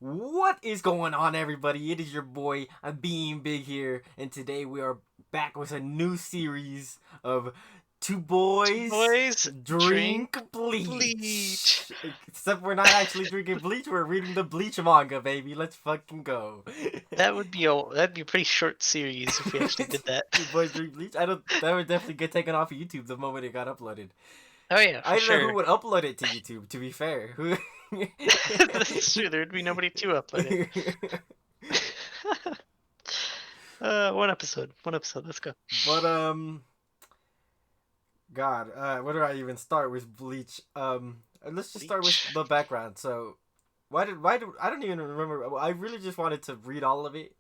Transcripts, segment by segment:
What is going on, everybody? It is your boy, I'm being big here, and today we are back with a new series of Two Two Boys boys drink Drink bleach. Bleach. Except we're not actually drinking bleach, we're reading the Bleach manga, baby. Let's fucking go. That'd be a pretty short series if we actually did that. Two Boys Drink Bleach? I don't. That would definitely get taken off of YouTube the moment it got uploaded. Oh yeah, I for don't know who sure. would upload it to YouTube, to be fair. Who. That's true. There'd be nobody to upload it. One episode. One episode. Let's go. But God, where do I even start with Bleach? Let's just start with Bleach. the background. So, I don't even remember. I really just wanted to read all of it.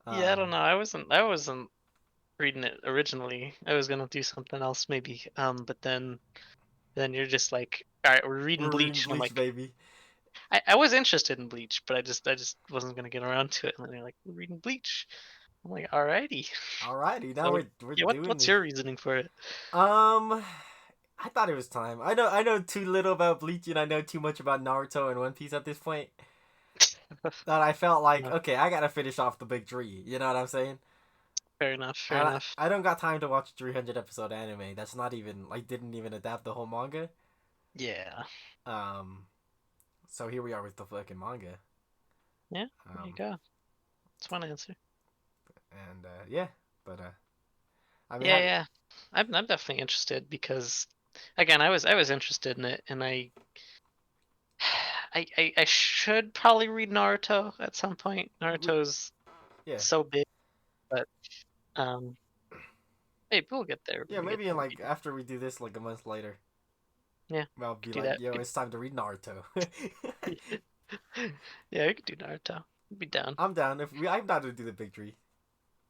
Yeah, I don't Um, know. I wasn't reading it originally. I was gonna do something else maybe. But then you're just like, all right, we're reading we're reading Bleach, and I'm Bleach, like, baby. I was interested in Bleach, but I just wasn't gonna get around to it. And then you're like, we're reading Bleach. I'm like, alrighty. Alrighty, now So we're yeah, doing what's this. your reasoning for it? Um, I thought it was time. I know too little about Bleach, and I know too much about Naruto and One Piece at this point. That I felt like, No, okay, I gotta finish off the big three. You know what I'm saying? fair enough. Fair And enough. I don't got time to watch 300 episode anime. That's not even like didn't even adapt the whole manga. Yeah. Um, so here we are with the fucking manga. Yeah. There you Um, go. That's one answer. and yeah, but I mean, Yeah, yeah. I'm definitely interested because, again, I was interested in it, and I should probably read Naruto at some point. Naruto's yeah, so big, but um, hey, we'll get there yeah, when we get maybe in there. like after we do this, like a month later, Yeah, I'll we could be do like, that. yo, it's time to read Naruto. Yeah, we could do Naruto. I'd be down. I'm down. I'm down to do the big three.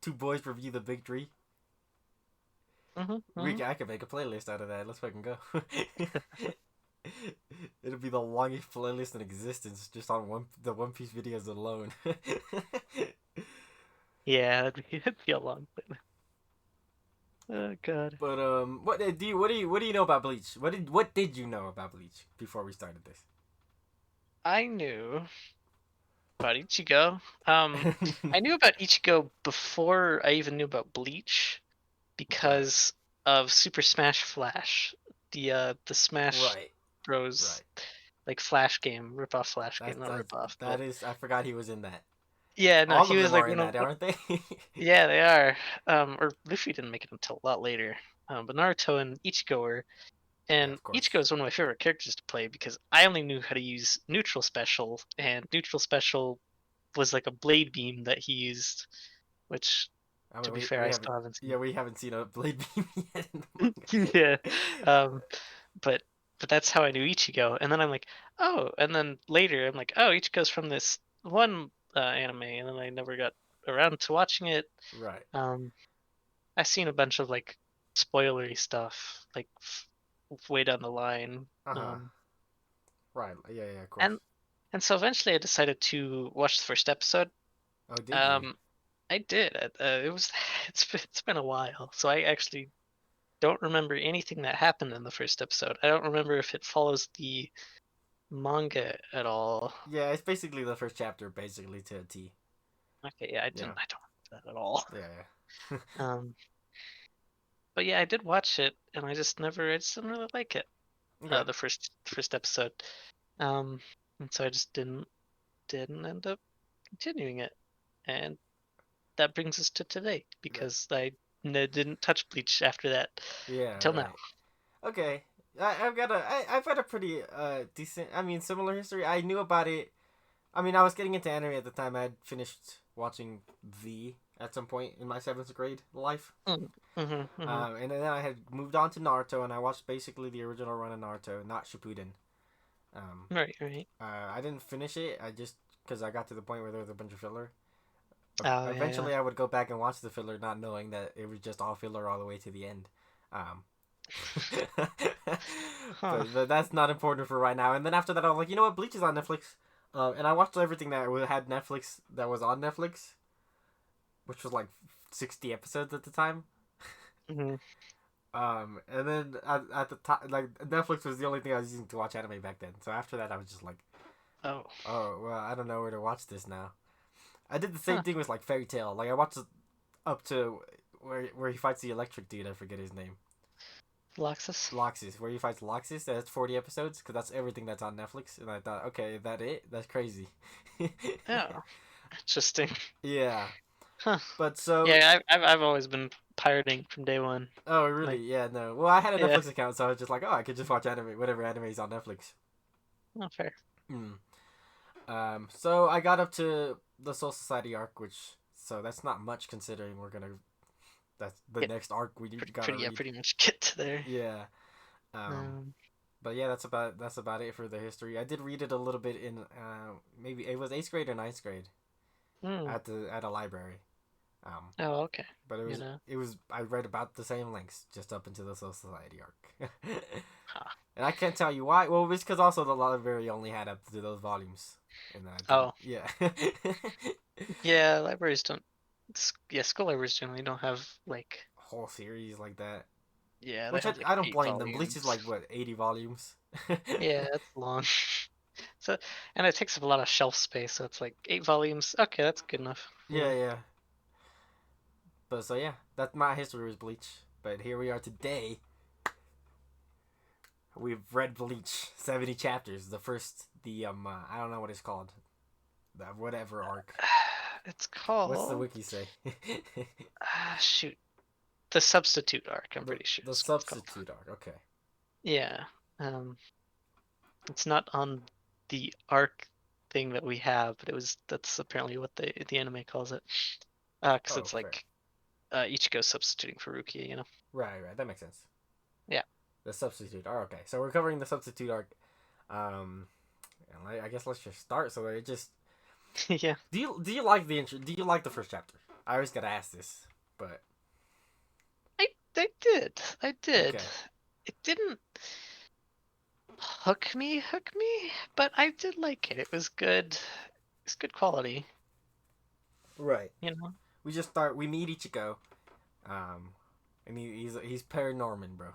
Two boys review the big three. Mhm. Mhm. I can make a playlist out of that. Let's fucking go. It'll be the longest playlist in existence, just on the One Piece videos alone. Yeah, that'd be a long one. Oh God. But what do you know about Bleach? What did you know about Bleach before we started this? I knew about Ichigo. I knew about Ichigo before I even knew about Bleach Right, because of Super Smash Flash, the Smash right, Bros. right. Like Flash game, rip off Flash game, That's not rip off, that but is. I forgot he was in that. yeah, no, All he of was them like are in that, aren't they? yeah, they are. Or Luffy didn't make it until a lot later. But Naruto and Ichigo were. Yeah, And of course. Ichigo is one of my favorite characters to play because I only knew how to use neutral special, and neutral special was like a blade beam that he used, which, I to mean, be we fair, we I haven't. still haven't Yeah, seen. we haven't seen a blade beam yet in the manga. Yeah, um, but that's how I knew Ichigo, and then I'm like, oh, and then later I'm like, oh, Ichigo's from this one anime, and then I never got around to watching it. Right. Um, I've seen a bunch of like spoilery stuff, like way down the line. Uh huh. Um, Right. Yeah. Yeah. Of course. and And so eventually I decided to watch the first episode. Oh, did you? Um, I did. It was it's been a while, so I actually don't remember anything that happened in the first episode. I don't remember if it follows the manga at all. Yeah, it's basically the first chapter, basically to a T. Okay, yeah, I Yeah. didn't. I don't remember that at all. Yeah. Yeah. Um, but yeah, I did watch it, and I just didn't really like it. Okay. The first episode. Um, and so I just didn't end up continuing it, and that brings us to today That, because didn't touch Bleach after that yeah. until now. Right. Okay. I've got a pretty decent. I mean, similar history. I knew about it. I mean, I was getting into anime at the time. I had finished watching V at some point in my seventh grade life. Mm, mhm, mhm. And then I had moved on to Naruto, and I watched basically the original run of Naruto, not Shippuden. Um, Right, right. I didn't finish it. I just because I got to the point where there was a bunch of filler. Oh yeah, yeah. Eventually, I would go back and watch the filler, not knowing that it was just all filler all the way to the end. Um, Huh. but that's not important for right now. And then after that, I was like, you know what, Bleach is on Netflix. And I watched everything that had Netflix that was on Netflix, which was like 60 episodes at the time. Mhm. And then at the time, like Netflix was the only thing I was using to watch anime back then. So after that, I was just like, Oh, Oh well, I don't know where to watch this now. I did the same huh. thing with like Fairy Tail. Like I watched it up to where he fights the electric dude. I forget his name. Loxus. Loxus, where he fights Loxus. That's 40 episodes because that's everything that's on Netflix. And I thought, okay, that it? That's crazy. Oh, interesting. Yeah, Huh. but so Yeah, I've always been pirating from day one. oh really? Like, Yeah, no. Well, I had a yeah, Netflix account, so I was just like, oh, I could just watch anime, whatever anime is on Netflix. not fair. Hmm. So I got up to the Soul Society arc, which so that's not much considering we're gonna that's the Yeah, next arc we gotta pretty, yeah, read. pretty much get to there. Yeah. Um, Um, but yeah, that's about it for the history. I did read it a little bit in maybe it was eighth grade or ninth grade hmm. at a library. Um, Oh, okay. but You know, it was I read about the same lengths just up into the Soul Society arc. huh. And I can't tell you why. Well, it's because also the library only had up to those volumes, and I didn't. Oh, Yeah. yeah. Libraries don't. Yeah, school libraries generally don't have like. Whole series like that. Yeah, they Which have like I don't eight blame them. Bleach is like volumes. what 80 volumes. Yeah, it's long. So, and it takes up a lot of shelf space. So it's like 8 volumes. Okay, that's good enough. Yeah, Yeah. yeah. But so yeah, that's my history with Bleach. But here we are today. We've read Bleach 70 chapters. The first the I don't know what it's called. The whatever arc. It's What's the called. wiki say? Shoot, the substitute arc. I'm the pretty sure the is what it's called. substitute arc. Okay. Yeah. Um, it's not on the arc thing that we have, but that's apparently what the anime calls it. Because Oh, it's fair. like Ichigo substituting for Rukia, you know. Right, right. That makes sense. Yeah. The substitute arc. Okay. So we're covering the substitute arc. Um and I guess let's just start so that it just Yeah. do you like the intro? Do you like the first chapter? I always gotta ask this, but I did. okay, It didn't hook me, but I did like it. It was good. It's good quality, right. you know. We just start. We meet Ichigo, um, and he's paranorman, bro.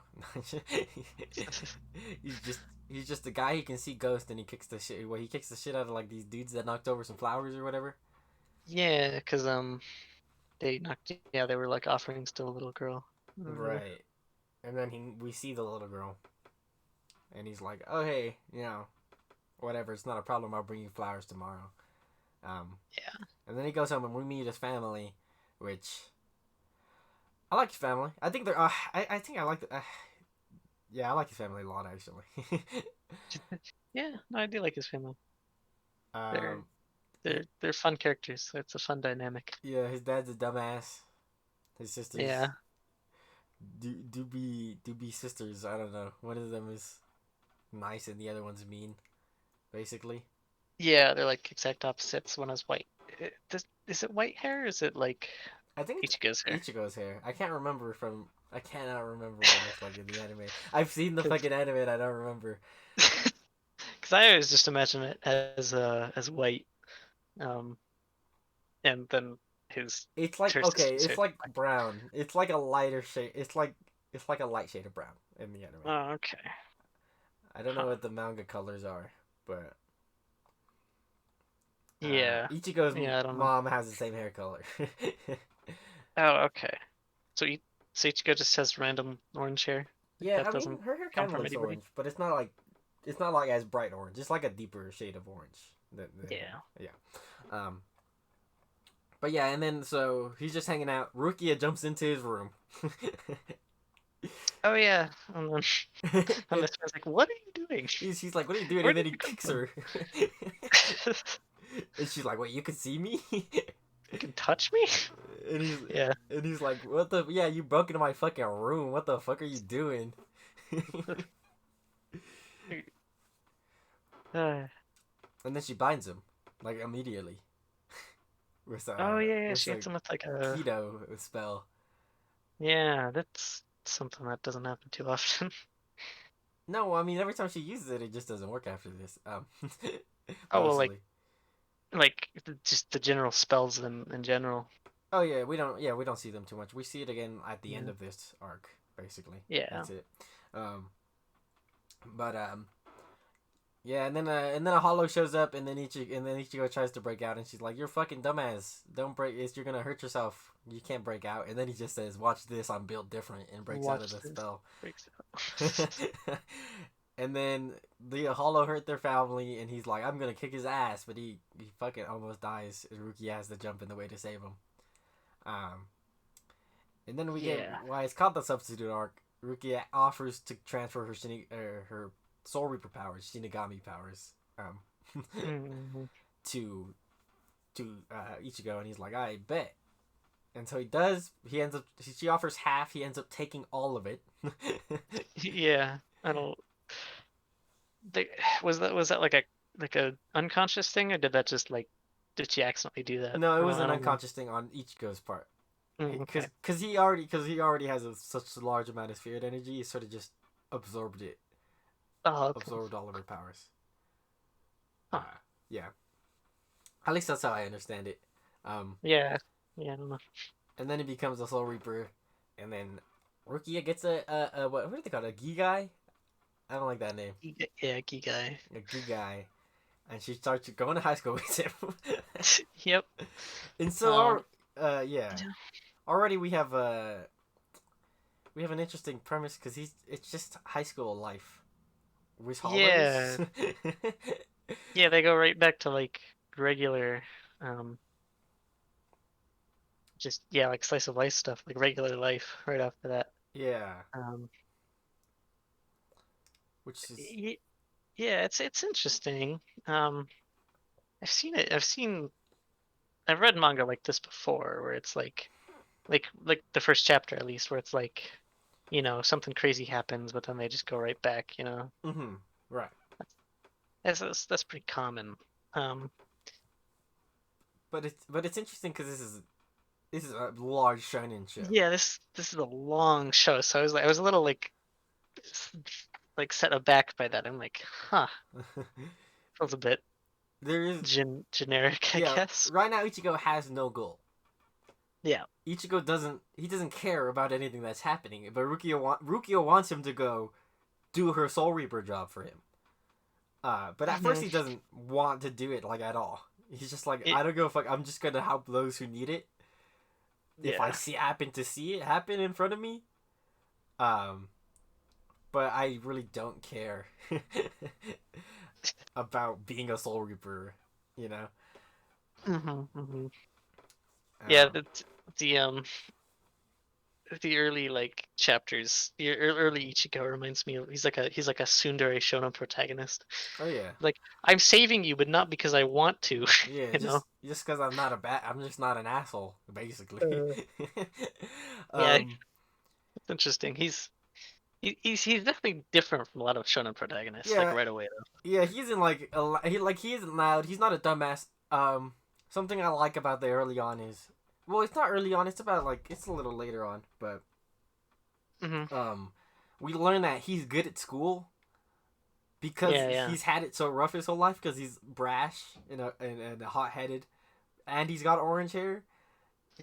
He's just a guy who can see ghosts, and he kicks the shit. Well, he kicks the shit out of like these dudes that knocked over some flowers or whatever. Yeah, because they knocked. Yeah, they were like offerings to a little girl. I remember. Right. And then we see the little girl, and he's like, "Oh hey, whatever. It's not a problem. I'll bring you flowers tomorrow." Um, Yeah. and then he goes home, and we meet his family, which I like his family. I think they're. I think I like. Yeah, I like his family a lot actually. Yeah, no, I do like his family. They're um, they're fun characters. So it's a fun dynamic. yeah, his dad's a dumbass. His sisters Yeah. do be sisters. I don't know. One of them is nice and the other one's mean, basically. Yeah, they're like exact opposites. One has white. Is it white hair? Or is it like I think Ichigo's hair? it's Ichigo's hair. I can't remember from. I cannot remember what it looks like in the anime. I've seen the Because fucking anime and I don't remember. I always just imagine it as white. Um, and then his It's like her okay, sister's hair it's is like black. brown. It's like a lighter shade. It's like a light shade of brown in the anime. Oh, okay. I don't know Huh. what the manga colors are, but Yeah. Ichigo's Yeah, I don't know. mom has the same hair color. Oh, okay. So so Ichigo just has random orange hair. Like Yeah, that I mean doesn't her hair come kind of from looks anybody. orange, but it's not like as bright orange. It's like a deeper shade of orange. Yeah. Yeah. Um. But yeah, and then so he's just hanging out. Rukia jumps into his room. Oh yeah. And then and and this guy's like, "What are you doing? she's like, "What are you doing?" Where And then did he you come kicks from? her. And she's like, "Wait, you can see me?" You can touch me?" and he's Yeah. and he's like, "What the? Yeah, you broke into my fucking room. What the fuck are you doing?" Uh, And then she binds him like immediately with oh yeah, yeah. with She a hits him with like a keto spell. yeah. That's something that doesn't happen too often. No, I mean every time she uses it, it just doesn't work after this. Oh well, Mostly. just the general spells in general. Oh yeah, we don't. Yeah, we don't see them too much. We see it again at the end Yeah. of this arc. Basically, Yeah. that's it. Um, but Yeah, and then a hollow shows up, and then Ichigo tries to break out, and she's like, "You're fucking dumbass. Don't break. You're gonna hurt yourself. You can't break out." And then he just says, "Watch this. I'm built different," and breaks out of Watch the this. spell. Breaks out. And then the hollow hurt their family, and he's like, "I'm gonna kick his ass," but he fucking almost dies. And Rukia has to jump in the way to save him. Um, and then we get Yeah. why it's called the substitute arc. Rukia offers to transfer her Soul Reaper powers, Shinigami powers, Mm-hmm. to Ichigo, and he's like, "I bet." And so he does. He ends up. She offers half. He ends up taking all of it. Yeah. I don't. They, was that like a unconscious thing, or did that just like did she accidentally do that? No, it was I an don't know. unconscious thing on Ichigo's part. Okay. Because he already has such a large amount of spirit energy. He sort of just absorbed it, Oh, okay. absorbed all of her powers. Huh. Yeah. At least that's how I understand it. Um, Yeah. Yeah. I don't know. and then he becomes a Soul Reaper, and then Rukia gets a what do they call it? A Gigai? I don't like that name. Yeah, Gigai. A Gigai, and she starts going to high school with him. Yep. And so Um. yeah, already we have an interesting premise because it's just high school life with Yeah. hollows. Yeah. They go right back to like regular, um, just yeah, like slice of life stuff, like regular life right after that. Yeah, Um. which is y- Yeah, it's interesting. Um. I've seen it. I've read manga like this before, where it's like the first chapter at least, where it's like, something crazy happens, but then they just go right back. right. That's pretty common. Um, But it's interesting because this is a large shonen show. yeah, this is a long show, so I was a little like set aback by that. I'm like, huh, feels a bit There is generic, I yeah. guess. Right now, Ichigo has no goal. Yeah. Ichigo doesn't care about anything that's happening. But Rukia wants him to go do her Soul Reaper job for him. But at first Hmm. he doesn't want to do it like at all. He's just like, It. I don't give a fuck. I'm just gonna help those who need it. If I Yeah. happen to see it happen in front of me, um, but I really don't care about being a Soul Reaper. You know. Hmm. Yeah. Um, The early like chapters, the early Ichigo reminds me of he's like a tsundere shonen protagonist. oh yeah, Like, I'm saving you, but not because I want to, yeah. you know. Just because I'm just not an asshole, basically. Uh, yeah, um, it's interesting. He's definitely different from a lot of shonen protagonists. Like yeah, right away yeah. He's in like he isn't loud. He's not a dumbass. Something I like about the early on is, well, it's not early on. It's about like it's a little later on, but though. Hmm. um, we learn that he's good at school because Yeah, yeah, he's had it so rough his whole life because he's brash and hot headed, and he's got orange hair.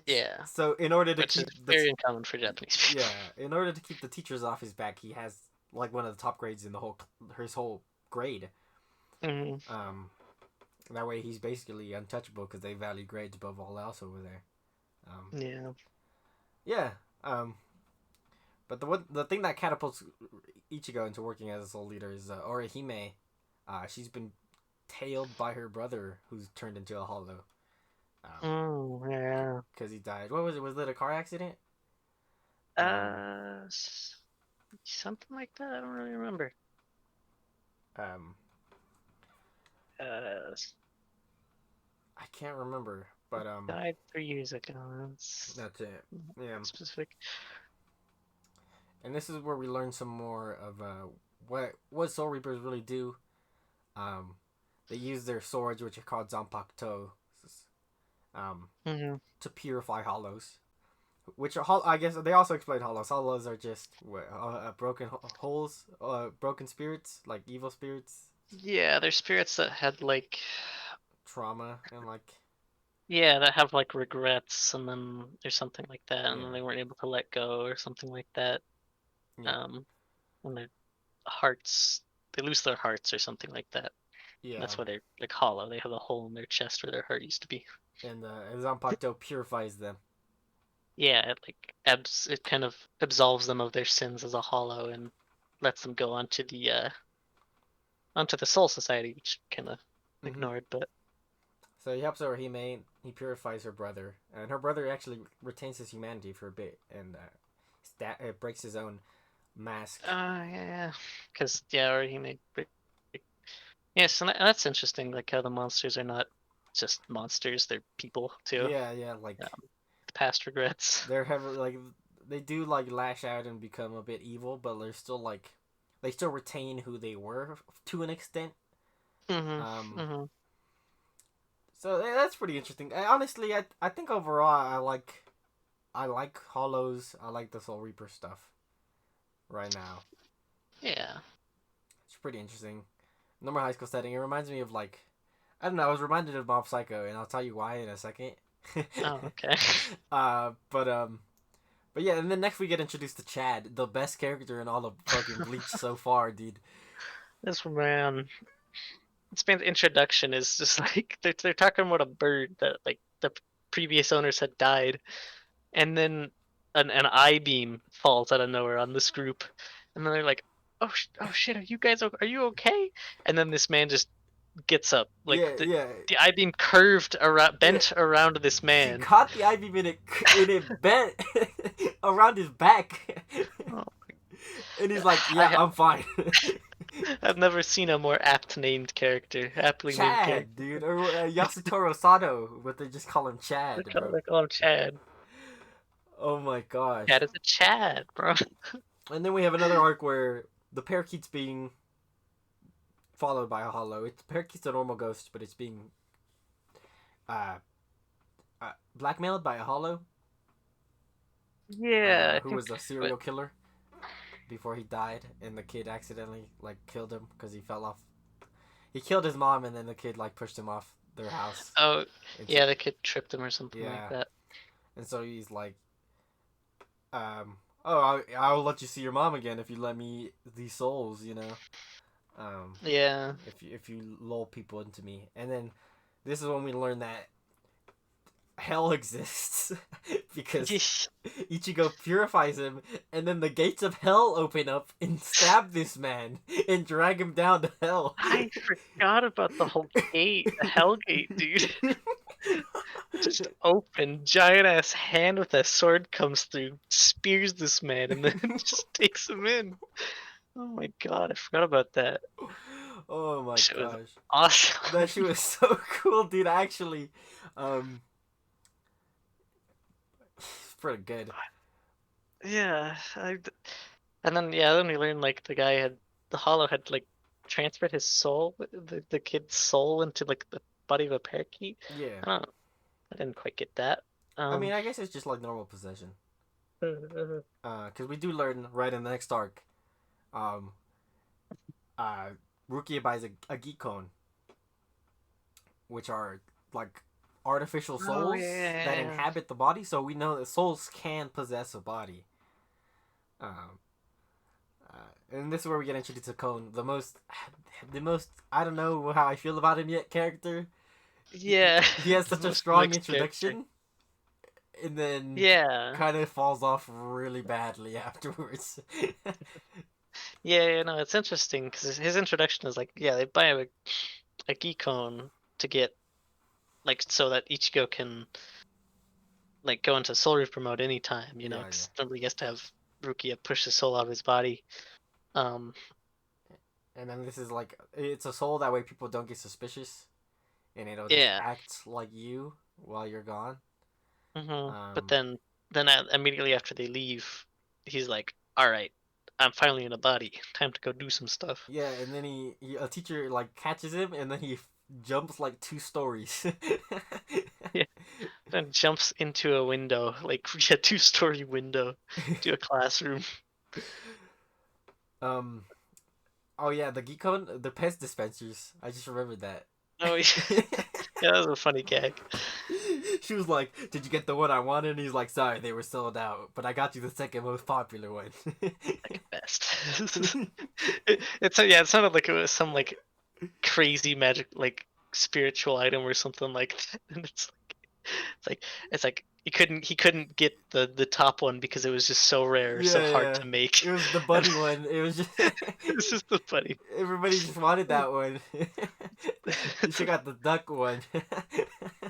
yeah. So in order to Which is keep very uncommon for Japanese people. yeah, in order to keep the teachers off his back, he has like one of the top grades in the whole his whole grade. Hmm. Um, that way he's basically untouchable because they value grades above all else over there. Um, Yeah. yeah. But the thing that catapults Ichigo into working as a soul leader is Orihime. She's been tailed by her brother, who's turned into a hollow. Yeah. Because he died. What was it? Was it a car accident? Um, Uh, Something like that. I don't really remember. um, Uh, I can't remember, but Died 3 years ago. That's that's it. Yeah. specific. And this is where we learn some more of what Soul Reapers really do. Um, they use their swords, which are called Zanpakuto, um, Hmm. to purify hollows. Which are I guess they also explain hollows. Hollows are just broken holes, broken spirits, like evil spirits, Yeah, they're spirits that had like, trauma, and like yeah, that have like regrets, and then there's something like that, and then yeah, they weren't able to let go or something like that. yeah, Um, and their hearts. they lose their hearts or something like that. Yeah, That's why they're like hollow. They have a hole in their chest where their heart used to be. and Zanpakuto purifies them. Yeah, it kind of absolves them of their sins as a hollow and lets them go onto the Soul Society, which kind of Hmm. ignored. But So he helps her. He purifies her brother, and her brother actually retains his humanity for a bit, and breaks his own mask. yeah, because or he made. Yes, and that's interesting. Like how the monsters are not just monsters; they're people too. Yeah, yeah, like With past regrets. they're heavily like they do like lash out and become a bit evil, but they're still like they still retain who they were to an extent. Mhm. Um, Mhm. so that's pretty interesting. Honestly, I think overall I like Hollows. I like the Soul Reaper stuff right now. Yeah. It's pretty interesting. Normal high school setting. It reminds me of like I don't know. I was reminded of Mob Psycho, and I'll tell you why in a second. Oh, okay. uh, but um, but yeah, and then next we get introduced to Chad, the best character in all of fucking Bleach so far, dude. This man, this man's introduction is just like they're talking about a bird that like the previous owners had died, and then an I beam falls out of nowhere on this group, and then they're like, oh shit, are you okay? And then this man just gets up, like Yeah, yeah, the I beam curved around, yeah. bent around this She man. caught the ivy in it bent around his back, Oh, and he's like, "Yeah, I I'm fine." I've never seen a more aptly named Chad, character. dude, or Yasutaro Sato, but they just call him Chad, bro. They call him Chad. Oh my Chad gosh! is a Chad, bro. And then we have another arc where the parakeet's being followed by a hollow. It's parakeet's a normal ghost, but it's being uh, blackmailed by a hollow Yeah, I who think. was a But serial killer before he died, and the kid accidentally like killed him because he fell off. He killed his mom, and then the kid like pushed him off their house. oh, Into yeah, the kid tripped him or something like yeah, that. and so he's like, oh, I'll let you see your mom again if you let me these souls, you know. Um, Yeah. if you lull people into me, and then this is when we learn that hell exists because Ichigo purifies him, and then the gates of hell open up and stab this man and drag him down to hell. I forgot about the whole gate, the Hell Gate, dude. Just open, giant ass hand with a sword comes through, spears this man, and then just takes him in. Oh my god, I forgot about that. Oh my Shit was gosh, that awesome. shit was so cool, dude. Actually, um, it's pretty good. Yeah, and then then we learned like the Hollow had like transferred his soul, the kid's soul into like the body of a parakeet. Yeah, I don't, I didn't quite get that. I mean, Um, I guess it's just like normal possession. Because we do learn right in the next arc, um, uh, Rukia buys a Geekon, which are like artificial oh souls that yeah, inhabit the body. So we know that souls can possess a body. Um, and this is where we get introduced to Cone, the most I don't know how I feel about him yet character. yeah, He has the such a most strong mixed character. introduction, and then Yeah, kind of falls off really badly afterwards. yeah, no, it's interesting because his introduction is like, yeah, they buy a Geekon to get like so that Ichigo can like go into Soul Reaper mode anytime, Yeah, yeah. because nobody gets to have Rukia push the soul out of his body. Um, And then this is like it's a soul that way people don't get suspicious, and it'll just yeah. act like you while you're gone. But Um, then immediately after they leave, he's like, "All right, I'm finally in a body. Time to go do some stuff." yeah, and then a teacher like catches him, and then he jumps like 2 stories. Yeah. Then jumps into a window, like a two-story window, to a classroom. um. Oh yeah, the Geekon, the pest dispensers. I just remembered that. Oh yeah, yeah, that was a funny gag. She was like, "Did you get the one I wanted?" And he's like, "Sorry, they were sold out, but I got you the second most popular one." Second best. Yeah, it sounded like it was some like crazy magic like spiritual item or something like that. And it's like it's like he couldn't get the top one because it was just so rare, so Yeah, hard yeah. to make. It was the And bunny one. It was just it's just so funny. everybody just wanted that one. You should got the duck one.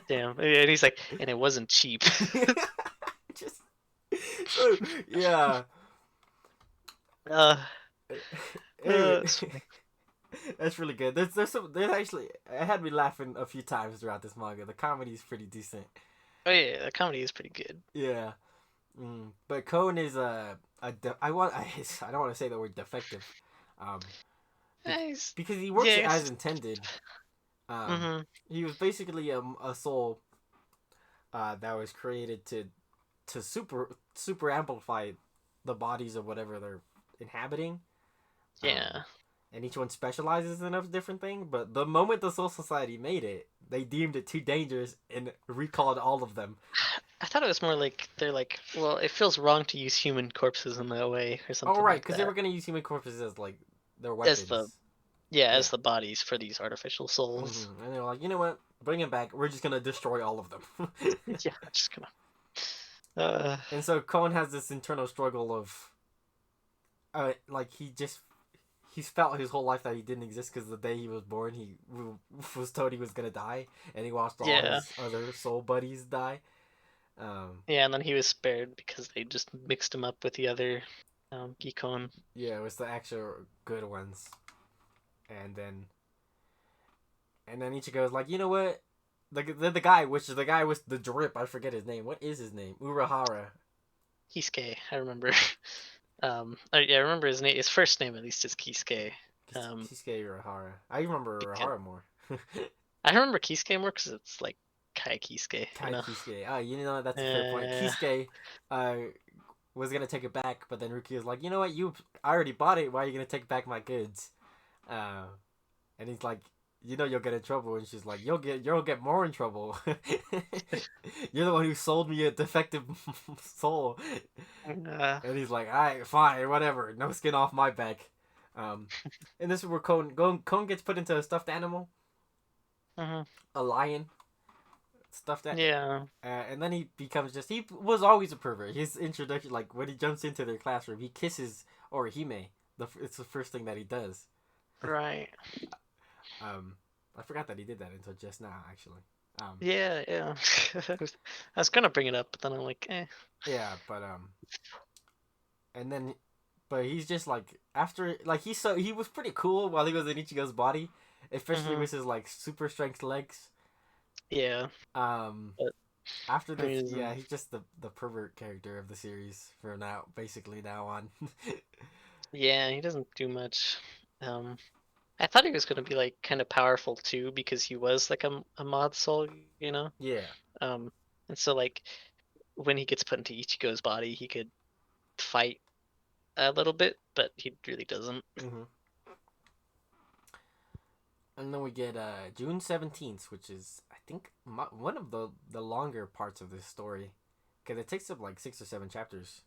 Damn. And he's like, and it wasn't cheap. Just so yeah. uh, Anyway, it's funny. that's really good. There's actually it had me laughing a few times throughout this manga. The comedy is pretty decent. Oh yeah, the comedy is pretty good. Yeah. But Cone is I don't want to say the word defective, um, Nice. because he works it Yeah. as intended. Mm-hmm. He was basically a soul that was created to super amplify the bodies of whatever they're inhabiting. Yeah. And each one specializes in a different thing. But the moment the Soul Society made it, they deemed it too dangerous and recalled all of them. I thought it was more like they're like, well, it feels wrong to use human corpses in that way or Oh something right, like because they that. were gonna use human corpses as like their As the weapons. Yeah, Yeah. as the bodies for these artificial souls. And they're like, you know what? Bring him back. We're just gonna destroy all of them. Yeah, just gonna. Uh, And so Cohen has this internal struggle of, like he's felt his whole life that he didn't exist because the day he was born he was told he was gonna die, and he watched all yeah, his other soul buddies die. Um, yeah, and then he was spared because they just mixed him up with the other Geekon. yeah, it was the actual good ones, and then Ichigo's like, you know what? The guy, which is the guy with the drip, I forget his name. What is his name? Urahara. Kisuke, I remember. Yeah, I remember his name. His first name at least is Kisuke. Kisuke Urahara. I remember Because Urahara more. I remember Kisuke more because it's like Kai Kisuke, Kai Kisuke. Oh, you know, that's a fair point. Uh, Kisuke uh, was going to take it back, but then Ruki was like, you know what? I already bought it. Why are you going to take back my goods? Uh, and he's like, you know you'll get in trouble. And she's like, you'll get more in trouble. You're the one who sold me a defective soul. And he's like, all right, fine, whatever. No skin off my back. Um, and this is where Cone gets put into a stuffed animal, mhm. a lion, stuffed that. Yeah, And then he becomes he was always a pervert. His introduction, like when he jumps into their classroom, he kisses Orihime. It's the first thing that he does. right. I forgot that he did that until just now, actually. Yeah, yeah. I was gonna bring it up, but then I'm like, eh. Yeah, but and then, but he's just like after like he was pretty cool while he was in Ichigo's body, especially Mhm. with his like super strength legs. Yeah, Um, but After I this, mean, yeah, he's just the pervert character of the series for now, basically now on. yeah, he doesn't do much. Um, I thought he was gonna be like kind of powerful too because he was like a mod soul, you know. Yeah. Um, and so like when he gets put into Ichigo's body, he could fight a little bit, but he really doesn't. hmm And then we get June 17th, which is I think one of the longer parts of this story, because it takes up like 6 or 7 chapters.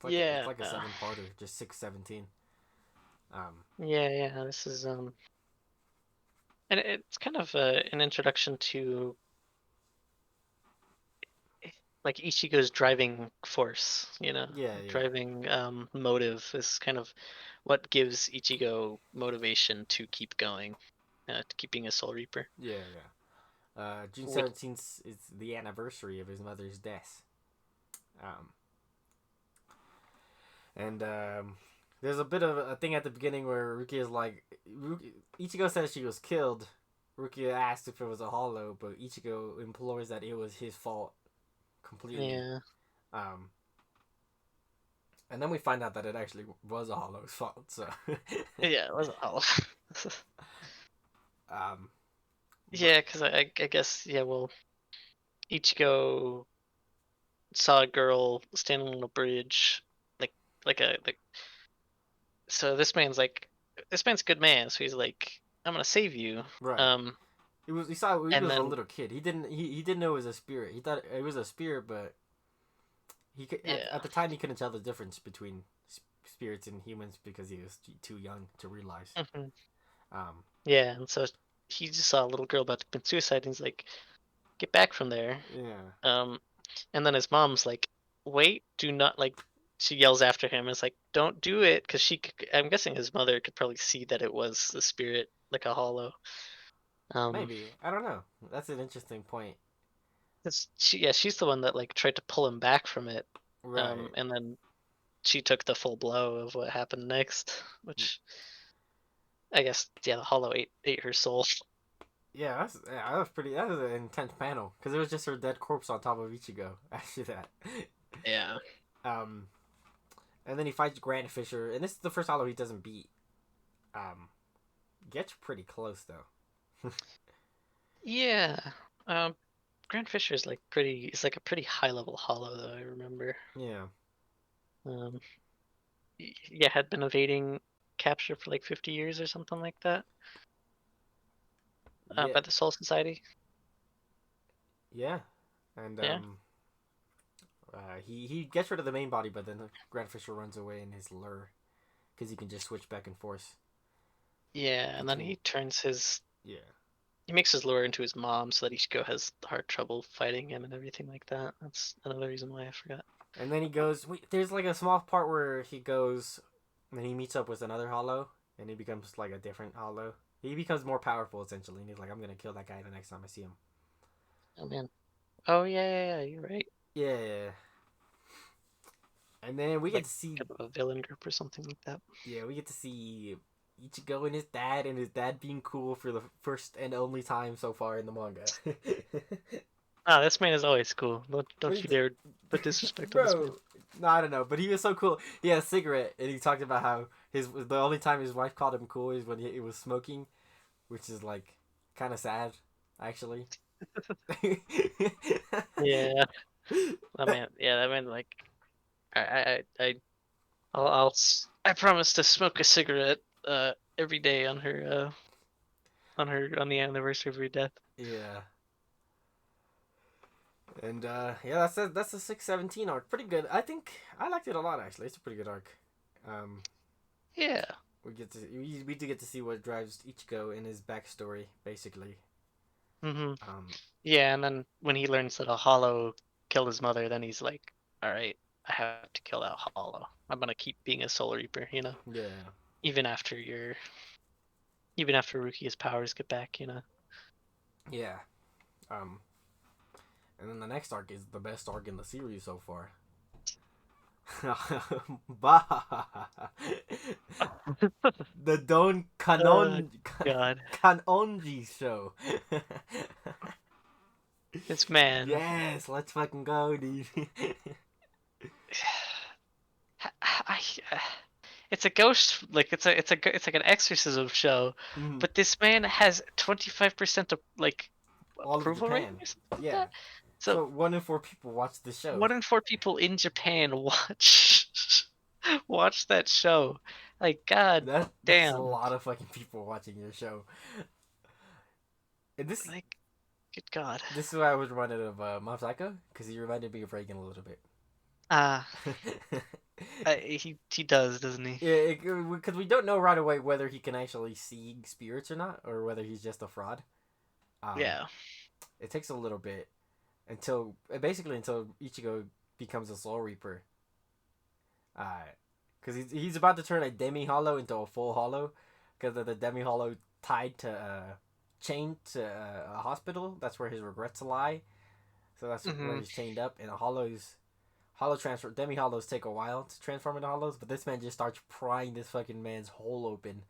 It's Yeah, like a 7-parter, just 617. Um, yeah. This is and it's kind of an introduction to like Ichigo's driving force, you know, yeah. driving motive is kind of what gives Ichigo motivation to keep going, to keeping a Soul Reaper. Yeah. June Which 17th is the anniversary of his mother's death. Um, and there's a bit of a thing at the beginning where Rukia is like, Ichigo says she was killed. Rukia asked if it was a hollow, but Ichigo implores that it was his fault completely. Yeah, Um, and then we find out that it actually was a hollow's fault. So, yeah, it wasn't all. um, but Yeah, because I guess yeah, well, Ichigo saw a girl standing on a bridge, like like so this man's a good man, so he's like, I'm gonna save you. right, Um, It was he saw he And was a then little kid. He didn't know it was a spirit. He thought it was a spirit, but he could, yeah, at the time he couldn't tell the difference between spirits and humans because he was too young to realize. hmm Um, yeah, and so he just saw a little girl about to commit suicide, and he's like, "Get back from there!" yeah, Um, and then his mom's like, "Wait, do not like." She yells after him. It's like, "Don't do it," because I'm guessing his mother could probably see that it was a spirit, like a hollow. Um, maybe I don't know. That's an interesting point. 'Cause yeah, she's the one that like tried to pull him back from it. Right. And then she took the full blow of what happened next, which I guess yeah, the hollow ate her soul. Yeah, that was pretty. That was an intense panel because it was just her dead corpse on top of Ichigo. After that, Yeah. um, and then he fights Grand Fisher, and this is the first Hollow he doesn't beat. Um, Gets pretty close though. Yeah. Um, Grant Fisher is like pretty. It's like a pretty high level hollow though. I remember. Yeah, Um, yeah, had been evading capture for like 50 years or something like that. yeah, By the Soul Society. yeah, and Yeah. he gets rid of the main body, but then Grand Fisher runs away in his lure because he can just switch back and forth Yeah, and then between. he turns his Yeah, he makes his lure into his mom so that Ichigo has hard trouble fighting him and everything like that. That's another reason why I forgot. and then he goes. There's like a small part where he goes, and he meets up with another Hollow, and he becomes like a different Hollow. He becomes more powerful essentially, and he's like, "I'm gonna kill that guy the next time I see him." Oh man. Oh yeah, you're right. Yeah, and then we get Like to see. kind of a villain group or something like that. Yeah, we get to see Ichigo and his dad being cool for the first and only time so far in the manga. Ah, this man is always cool. Don't you He's- dare put disrespect on this man. Bro, no, I don't know, but he was so cool. He had a cigarette, and he talked about how the only time his wife called him cool is when he was smoking, which is like kind of sad, actually. Yeah, that man like I promise to smoke a cigarette every day on the anniversary of her death. Yeah, and yeah, that's the 617 arc. Pretty good. I think I liked it a lot actually. It's a pretty good arc. Um, Yeah. we do get to see what drives Ichigo in his backstory, basically. hmm Um, Yeah, and then when he learns that a Hollow killed his mother, then he's like, "All right, I have to kill that Hollow. I'm gonna keep being a Soul Reaper, yeah, even after your, even after Rukia's powers get back, yeah. Um, and then the next arc is the best arc in the series so far. Bah! The Don Oh God, Kanonji show. this man. Yes, let's fucking go, dude. I, it's a ghost, like it's like an exorcism show, Mhm. but this man has 25% of like All of approval rating Japan. or something like Yeah. that. So So 1 in 4 people watch the show. 1 in 4 people in Japan watch that show. Like God That's a damn. lot of fucking people watching your show. And Like good God. this is why I was reminded of Mob Psycho because he reminded me of Reagan a little bit. Ah, he does, doesn't he? Yeah, because we don't know right away whether he can actually see spirits or not, or whether he's just a fraud. Um, Yeah. it takes a little bit until basically until Ichigo becomes a Soul Reaper. Because he's about to turn a demi hollow into a full hollow, because of the demi hollow tied to chained to a hospital. That's where his regrets lie. So that's where hmm he's chained up. And hollow transfer demi hollows take a while to transform into hollows, but this man just starts prying this fucking man's hole open.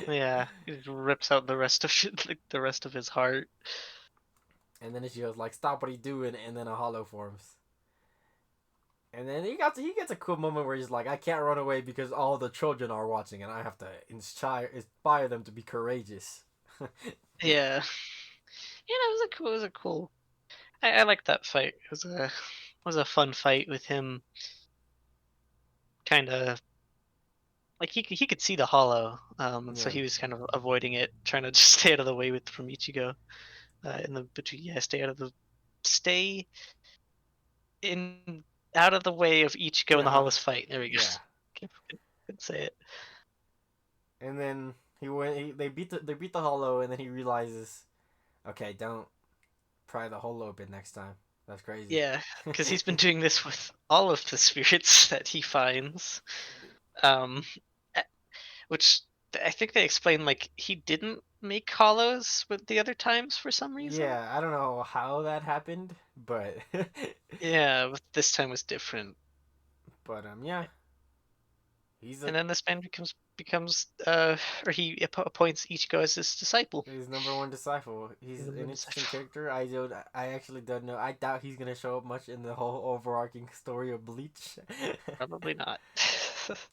Yeah. He just rips out the rest of shit, like the rest of his heart. And then she goes like, "Stop what he's doing," and then a hollow forms. And then he gets a cool moment where he's like, "I can't run away because all the children are watching, and I have to inspire them to be courageous." Yeah. Yeah, it was a cool. I liked that fight. It was a fun fight with him kind of like he could see the hollow, so Yeah, he was kind of avoiding it, trying to just stay out of the way with from Ichigo. In the between, yeah, stay in out of the way of Ichigo and the uh-huh. hollow's fight. There we go. Yeah. Couldn't say it. And then he went. They beat the Hollow, and then he realizes, okay, don't pry the Hollow open next time. That's crazy. Yeah, because he's been doing this with all of the spirits that he finds. Um, a- which I think they explain like he didn't make hollows with the other times for some reason. Yeah, I don't know how that happened, but Yeah, but this time was different. yeah, he's a And then this man becomes or he appoints Ichigo as his disciple. his number one disciple. He's Number an one interesting disciple. character. I actually don't know. I doubt he's gonna show up much in the whole overarching story of Bleach. Probably not.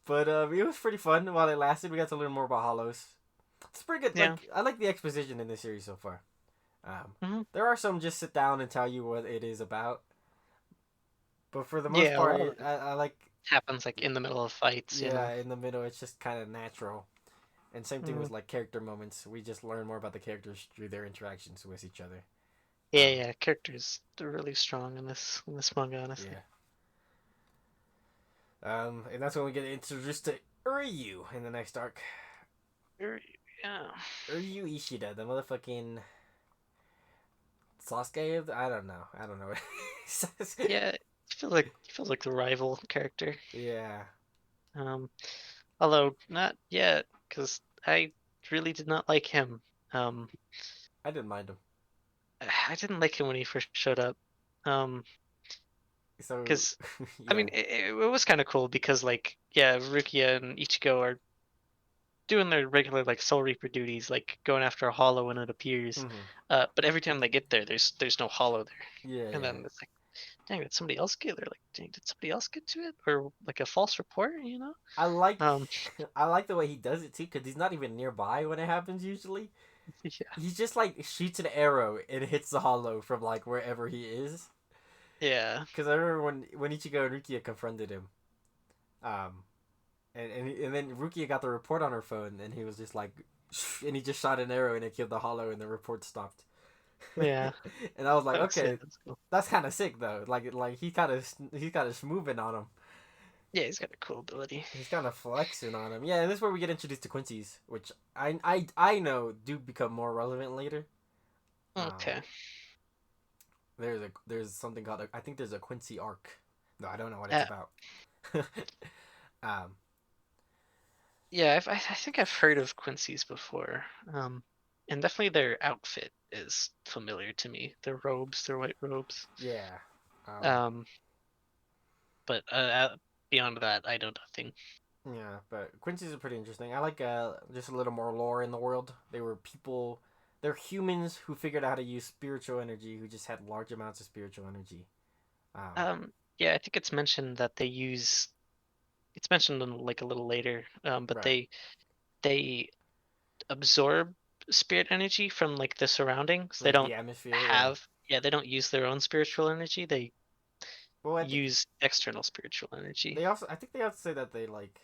But it was pretty fun while it lasted. We got to learn more about Hollows. It's pretty good. Yeah. I like the exposition in this series so far. Hmm. There are some just sit down and tell you what it is about, but for the most Yeah, a part, lot of it I like. happens like in the middle of fights, you know. Yeah, in the middle, it's just kind of natural. And same thing Mhm. with like character moments. We just learn more about the characters through their interactions with each other. Yeah, Um, yeah, characters they're really strong in this manga, honestly. yeah. And that's when we get introduced to Uryu in the next arc. Yeah. Uryu Ishida, the motherfucking Sasuke. I don't know. I don't know what he says. Yeah, he feels like the rival character. Yeah, Um, although not yet, because I really did not like him. Um, I didn't mind him. I didn't like him when he first showed up. Um, So, because I yeah. mean, it was kind of cool because like, yeah, Rukia and Ichigo are doing their regular like Soul Reaper duties, like going after a hollow when it appears. Hmm. But every time they get there, there's no hollow there, Yeah, and yeah. then it's like, dang, did somebody else get there? Like, dang, did somebody else get to it, or like a false report? You know? I like, Um, I like the way he does it too, because he's not even nearby when it happens usually. yeah, He just like shoots an arrow and hits the hollow from like wherever he is. yeah, Because I remember when Ichigo and Rukia confronted him, um, and then Rukia got the report on her phone, and he was just like, and he just shot an arrow and it killed the hollow, and the report stopped. yeah. And I was like, Yeah, okay, that's cool. that's kind of sick though. Like he's kind of smoothing on him. Yeah, he's got a cool ability. He's kind of flexing on him. Yeah, and this is where we get introduced to Quincy's, which I know do become more relevant later. Um, Okay. there's something called I think there's a Quincy arc. No, I don't know what it's Uh, about. um, yeah, I think I've heard of Quincy's before. And definitely their outfit is familiar to me. Their robes, their white robes. yeah. Um, Um, but beyond that, I don't know nothing. yeah, but Quincy's are pretty interesting. I like just a little more lore in the world. They were people. They're humans who figured out how to use spiritual energy, who just had large amounts of spiritual energy. Um, Yeah, I think it's mentioned that they use. It's mentioned in like a little later. But right. they absorb spirit energy from like the surroundings. They Like don't the atmosphere, yeah. have. Yeah, they don't use their own spiritual energy. They Well, I think use external spiritual energy. they also. I think they also say that they like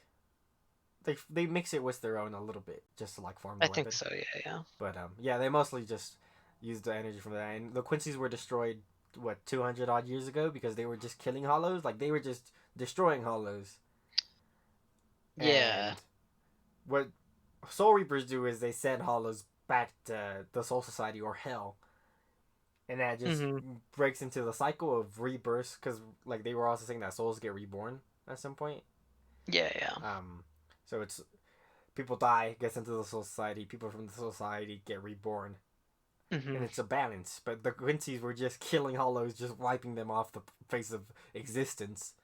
they mix it with their own a little bit just to like form the I think weapon. so. Yeah, yeah. But yeah, they mostly just use the energy from that. And the Quincy's were destroyed what 200 odd years ago because they were just killing hollows. Like they were just destroying hollows. Yeah. And what Soul Reapers do is they send hollows back to the Soul Society or Hell, and that just Hmm. breaks into the cycle of rebirths. Because like they were also saying that souls get reborn at some point. Yeah, yeah. Um, so it's people die, gets into the Soul Society. People from the Soul Society get reborn, and Hmm. it's a balance. But the Quincy's were just killing hollows, just wiping them off the face of existence.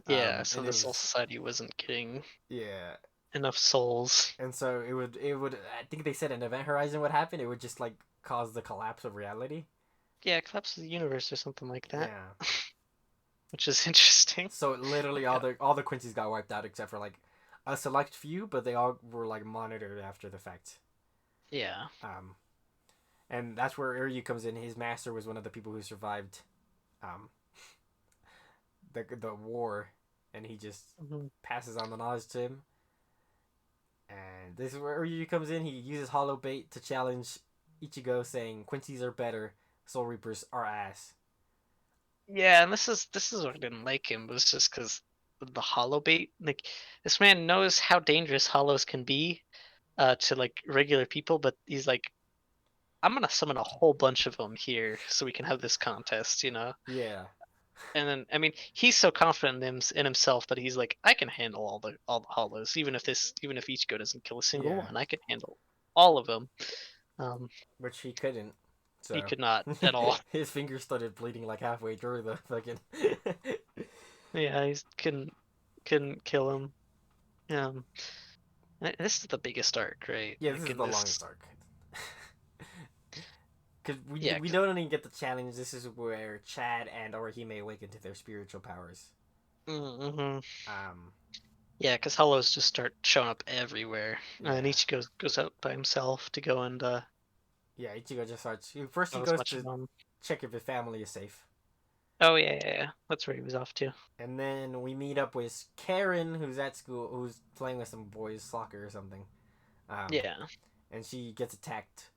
Yeah. So And the it Soul was Society wasn't getting yeah, enough souls. and so it would I think they said an event horizon would happen. It would just like cause the collapse of reality. Yeah, collapse of the universe or something like that, Yeah. which is interesting. So literally Yeah. all the Quincy's got wiped out except for like a select few, but they all were like monitored after the fact. Yeah. Um, and that's where Uryu comes in. His master was one of the people who survived um, the war, and he just Hmm. passes on the knowledge to him. And this is where Ryuji comes in. He uses Hollow Bait to challenge Ichigo, saying Quincy's are better, Soul Reapers are ass. Yeah, and this is what I didn't like him, was just because the hollow bait. Like, this man knows how dangerous hollows can be, to like regular people, but he's like, I'm gonna summon a whole bunch of them here so we can have this contest, you know. Yeah, And then, I mean, he's so confident in himself that he's like, I can handle all the hollows, even if Ichigo doesn't kill a single yeah, one, I can handle all of them. Um, which he couldn't. he So could not at all. his fingers started bleeding like halfway through the fucking. Yeah, he couldn't kill him. Um, this is the biggest arc, right? Yeah, this Like is in the this, longest arc. Because yeah, we don't even get the challenge. This is where Chad and Orihime awaken to their spiritual powers. mm-hmm. Um, Yeah, because hollows just start showing up everywhere, and yeah, each goes out by himself to go and yeah. Ichigo just starts. First, he kill as goes much of to them. check if his family is safe, Oh yeah, that's where he was off to. and then we meet up with Karen, who's at school, who's playing with some boys soccer or something. Um, Yeah, and she gets attacked,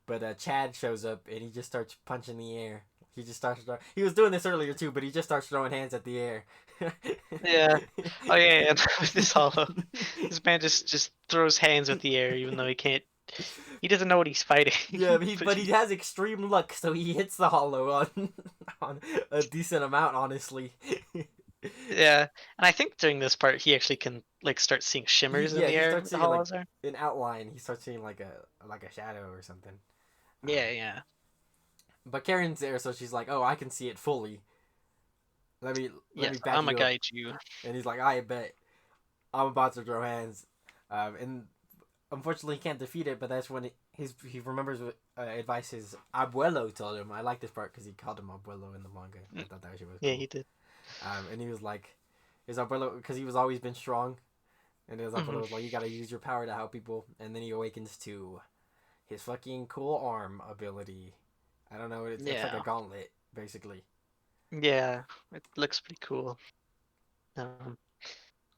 but Chad shows up and he just starts punching the air. He just starts. He was doing this earlier too, but he just starts throwing hands at the air. yeah. Oh yeah, yeah. With this hollow, this man just throws hands with the air, even though he can't. He doesn't know what he's fighting. Yeah, But but he has extreme luck, so he hits the hollow on on a decent amount, honestly. yeah, and I think during this part he actually can like start seeing shimmers in Yeah, the he air starts where the seeing like hollows are. an outline. He starts seeing like a shadow or something. Yeah, yeah, But Karen's there, so she's like, "Oh, I can see it fully. Let me yes. back I'm gonna you up." guide you. And he's like, "I bet I'm about to throw hands." And unfortunately, he can't defeat it. But that's when he remembers what advice his abuelo told him. I like this part because he called him abuelo in the manga. I Mm, thought that shit was yeah, cool. he did. And he was like, his abuelo, because he was always been strong, and his abuelo Hmm. was like, "You gotta use your power to help people." And then he awakens to his fucking cool arm ability. I don't know. It's like a Yeah, gauntlet, basically. yeah. It looks pretty cool. Um,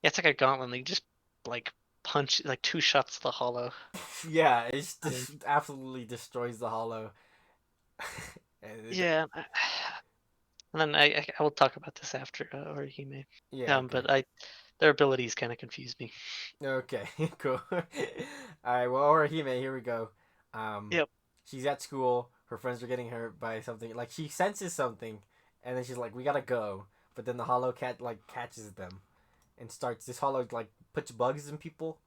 yeah, it's like a gauntlet. They just like punch like two shots to the hollow. Yeah, it Um, just absolutely destroys the hollow. and yeah, and then I will talk about this after Orihime. yeah, okay. But their abilities kind of confuse me. Okay, cool. All right, well, Orihime, here we go. Um, Yep. she's at school. Her friends are getting hurt by something. Like she senses something, and then she's like, "We gotta go." But then the Hollow Cat like catches them, and starts this Hollow like puts bugs in people,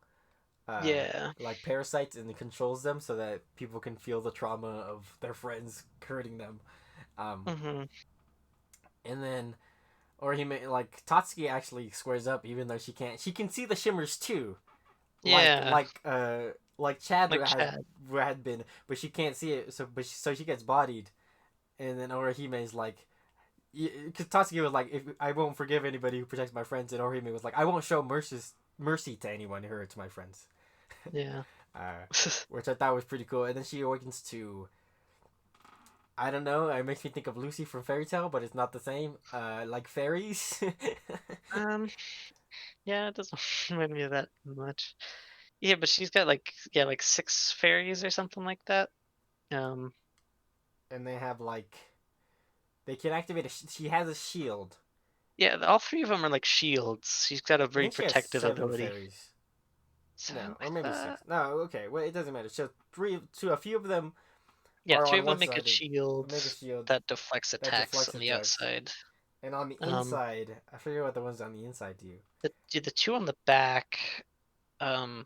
uh, Yeah. like parasites, and it controls them so that people can feel the trauma of their friends hurting them. Um, Hmm. and then Orihime like Tatsuki actually squares up, even though she can't. She can see the shimmers too, like Yeah. like like Chad Like has Chad. had been, but she can't see it. So she gets bodied, and then Orihime's like, because Tatsuki was like, if I won't forgive anybody who protects my friends, and Orihime was like, I won't show mercy to anyone who hurts my friends, Yeah. uh, which I thought was pretty cool. And then she awakens to. I don't know. It makes me think of Lucy from Fairy Tale, but it's not the same. Like fairies, um. Yeah, it doesn't remind me of that much. Yeah, but she's got like, yeah, like six fairies or something like that. Um. and they have like they can activate. She has a shield. Yeah, all three of them are like shields. She's got a I very think she has protective 7 ability. fairies. Seven, No, I or maybe thought. 6. No, okay. Well, it doesn't matter. So a few of them Yeah, are three on of one them make a side, shield make a shield that deflects that attacks deflects on the attacks, outside. and on the Um, inside, I forget what the ones on the inside do. the two on the back, um,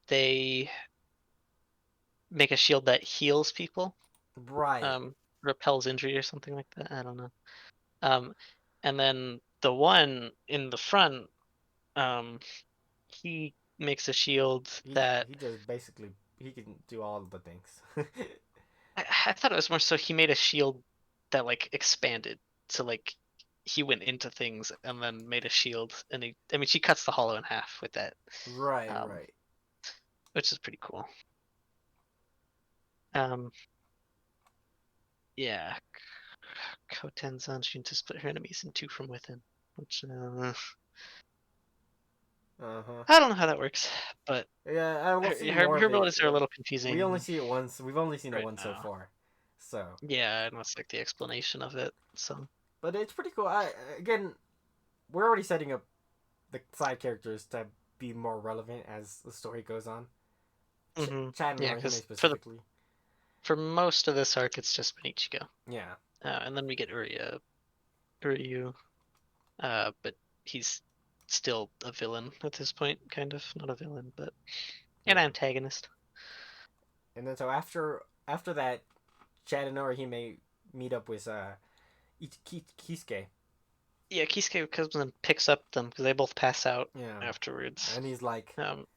they make a shield that heals people, Right. repels injury or something like that. I don't know. Um, and then the one in the front, um, he makes a shield that He does basically he can do all of the things. I thought it was more so he made a shield that like expanded. So like he went into things and then made a shield, and I mean, she cuts the hollow in half with that, Right, um, right. which is pretty cool. Um, yeah, Koten's Zanshin to split her enemies in two from within, which Uh-huh. I don't know how that works, but Yeah, we'll her see her, more of her it. abilities are a little We only confusing see it once. We've only seen it right once so now. far. So, Yeah, and that's like the explanation of it. So. but it's pretty cool. Again, we're already setting up the side characters to be more relevant as the story goes on. Chad and Yeah, Orihime because specifically. for most of this arc, it's just been Ichigo, Yeah. and then we get Uryu, but he's still a villain at this point, kind of not a villain, but an Yeah. antagonist. And then so after that, Chad and Orihime meet up with Kisuke. Yeah, Kisuke comes and picks up them because they both pass out Yeah. afterwards. And he's like, Um,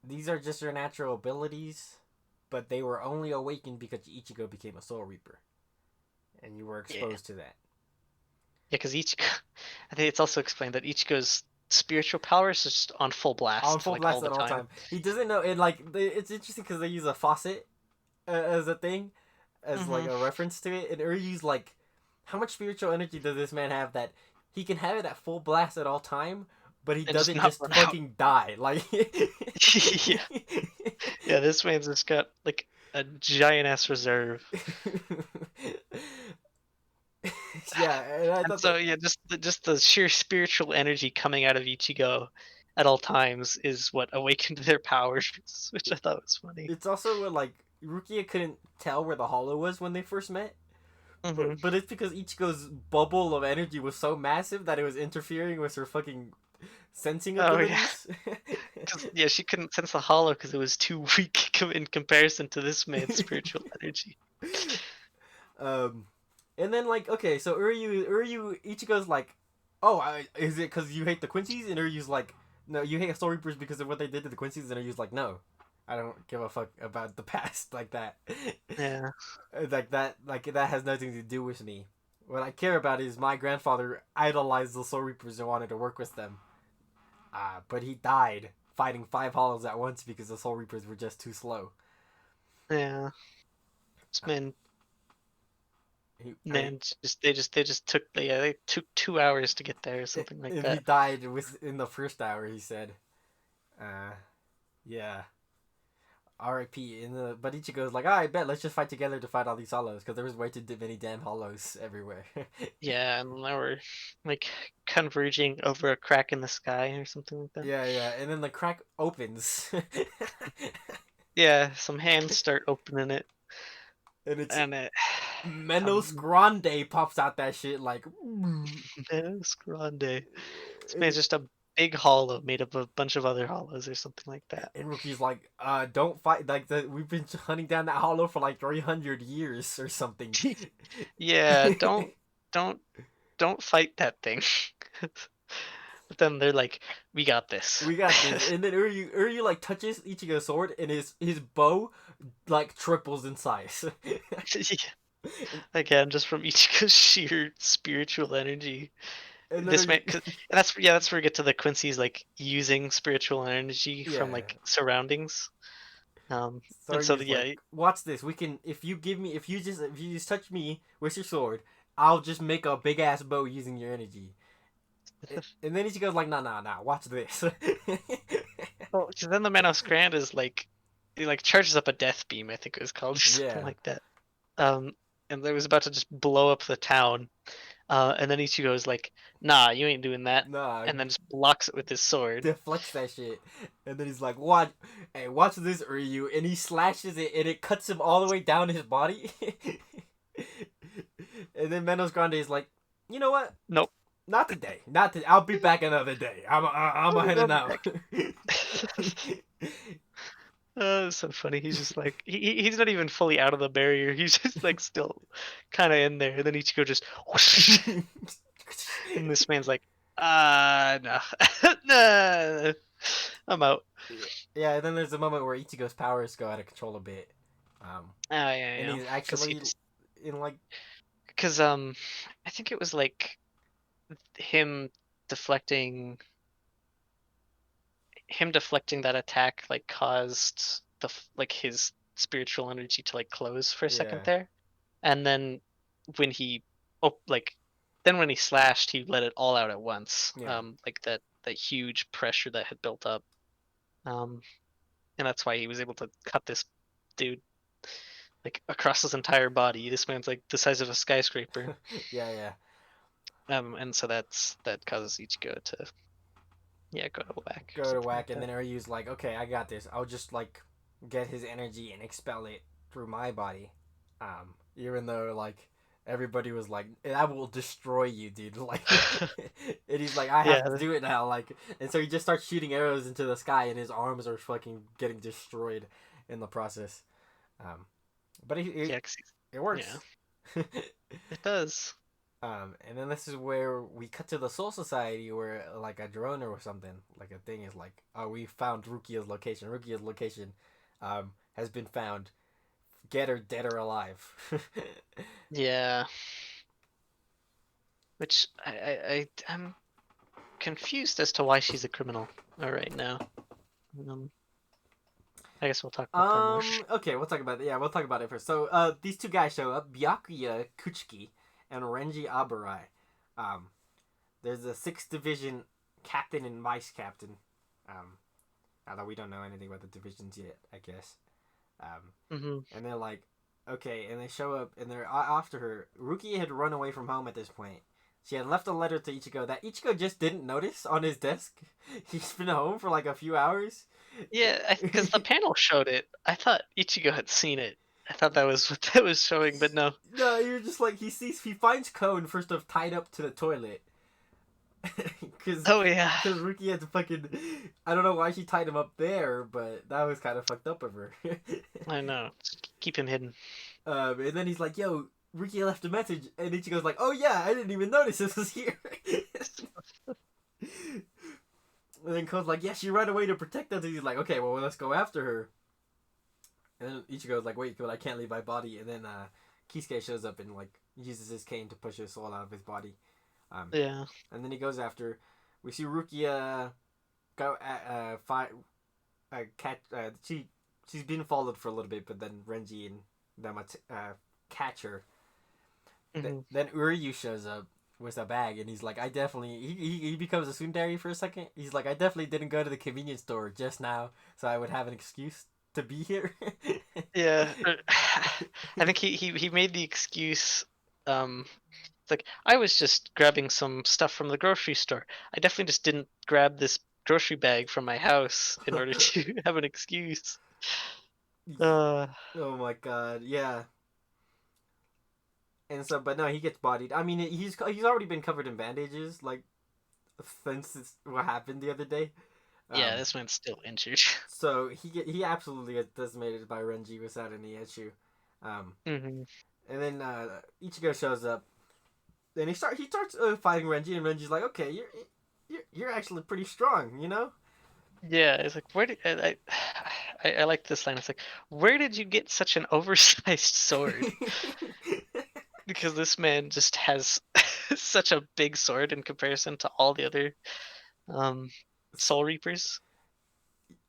these are just your natural abilities, but they were only awakened because Ichigo became a Soul Reaper, and you were yeah, exposed to that. because Ichigo, I think it's also explained that Ichigo's spiritual power is just on full On blast, full like all blast the at all time. time. He doesn't know it. Like it's interesting because they use a faucet as a thing, as like Mm-hmm. a reference to it, and Uryu's like, how much spiritual energy does this man have that he can have it at full blast at all time, but he And just doesn't not just run out. fucking die like. Yeah, yeah. This man's just got like a giant ass reserve. Yeah, and I And thought so that yeah, just the sheer spiritual energy coming out of Ichigo at all times is what awakened their powers, which I thought was funny. it's also what, like, Rukia couldn't tell where the hollow was when they first met. Hmm. But it's because Ichigo's bubble of energy was so massive that it was interfering with her fucking sensing Oh yeah, abilities. because yeah, she couldn't sense the hollow because it was too weak in comparison to this man's spiritual energy. um, and then like okay, so Uryu Ichigo's like, oh, is it because you hate the Quincy's? And Uryu's like, no, you hate Soul Reapers because of what they did to the Quincy's. And Uryu's like, no, I don't give a fuck about the past like that. Yeah, Like that has nothing to do with me. What I care about is my grandfather idolized the Soul Reapers and wanted to work with them. But he died fighting 5 hollows at once because the Soul Reapers were just too slow. yeah. This Uh, he, I, man, they just took they took 2 hours to get there or something like and he that. died within the first hour. He said, uh, "Yeah, R.I.P." But Ichigo's like, I bet let's just fight together to fight all these hollows because there was way too many damn hollows everywhere. Yeah, and now we're like converging over a crack in the sky or something like that. Yeah, yeah, and then the crack opens, Yeah, some hands start opening it, and it's and it Menos um Grande pops out that shit like. Menace Grande. This man's And, just a big hollow made up of a bunch of other hollows or something like that. and Rookie's like, don't fight. Like, we've been hunting down that hollow for like 300 years or something. Yeah, don't don't fight that thing. But then they're like, we got this. We got this. And then Uryu like touches Ichigo's sword, and his bow like triples in size. Again, just from Ichigo's sheer spiritual energy. And then This man, Uryu, and that's where we get to the Quincy's like using spiritual energy from yeah. like surroundings. So And so Uryu's like, yeah, watch this. We can if you just touch me with your sword, I'll just make a big ass bow using your energy. And then Ichigo's like, nah. Watch this. well, because then the Manos Grand is like, he like charges up a death beam, I think it was called, or something Yeah. like that. Um, and they was about to just blow up the town. And then Ichigo's like, nah, you ain't doing that, Nah, and then just blocks it with his sword. deflects that shit. And then he's like, "Watch, hey, watch this, Ryu!" And he slashes it, and it cuts him all the way down his body. And then Menos Grande is like, "You know what? Nope. Not today. Not today. I'll be back another day. I'm heading I'll out." Oh, so funny. He's just like he's not even fully out of the barrier. He's just like still kind of in there. And then Ichigo just whoosh, and this man's like, no, nah, I'm out. Yeah. And then there's a moment where Ichigo's powers go out of control a bit, Ah, yeah, and yeah. he's Because actually he's in like, because I think it was like him deflecting deflecting that attack like caused like his spiritual energy to like close for a second yeah, there, and then when he oh like then when he slashed he let it all out at once, yeah. like that that huge pressure that had built up. Um, and that's why he was able to cut this dude like across his entire body. This man's like the size of a skyscraper. Yeah, yeah. And so that causes Ichigo to go to whack or Go to something whack, like and that. then Ryu's like, okay, I got this. I'll just like get his energy and expel it through my body. Even though like everybody was like, "That will destroy you, dude." Like, and he's like, "I have to Yeah, do it now." Like, and so he just starts shooting arrows into the sky, and his arms are fucking getting destroyed in the process. Um, but yeah, 'cause it yeah, works. it does. And then this is where we cut to the Soul Society, where like a drone or something, like a thing is like, oh, we found Rukia's location. Rukia's location, has been found. Get her, dead or alive. Yeah, which I'm confused as to why she's a criminal right now. Um, I guess we'll talk about that more. Okay, we'll talk about it. Yeah, we'll talk about it first. So, these two guys show up: Byakuya Kuchiki and Renji Abarai. Um, there's a 6th Division captain and vice captain. Um, Although we don't know anything about the divisions yet, I guess. Um, Hmm. and they're like, okay, and they show up and they're after her. Rukia had run away from home at this point. She had left a letter to Ichigo that Ichigo just didn't notice on his desk. He's been home for like a few hours. Yeah, because the panel showed it. I thought Ichigo had seen it. I thought that was what that was showing, but no. No, you're just like he finds Cone first off tied up to the toilet. Cause Oh yeah, because Ruki had to fucking I don't know why she tied him up there, but that was kind of fucked up of her. I know. Just keep him hidden. And then he's like, "Yo, Ruki left a message," and Ichigo's like, "Oh yeah, I didn't even notice this was here." And then Ko's like, "Yeah, she ran away to protect us." And he's like, "Okay, well, let's go after her." And then Ichigo's like, "Wait, but I can't leave my body." And then Kisuke shows up and like uses his cane to push his soul out of his body. Um, Yeah. and then he goes after. We see Rukia go fight catch. She's been followed for a little bit, but then Renji and them catch her. Hmm. Then Uryu shows up with a bag, and he's like, "I definitely." He becomes a tsundere for a second. He's like, "I definitely didn't go to the convenience store just now, so I would have an excuse to be here." Yeah. I think he made the excuse. It's like I was just grabbing some stuff from the grocery store. I definitely just didn't grab this grocery bag from my house in order to have an excuse. Uh, Oh my god, yeah. And so, but no, he gets bodied. I mean, he's already been covered in bandages, like since what happened the other day. yeah, Um, this man's still injured. so he absolutely gets decimated by Renji without any issue. Um, Hmm. and then Ichigo shows up. Then he starts fighting Renji, and Renji's like, "Okay, you're actually pretty strong, you know." Yeah, it's like where did I like this line. It's like, where did you get such an oversized sword? Because this man just has such a big sword in comparison to all the other um Soul Reapers.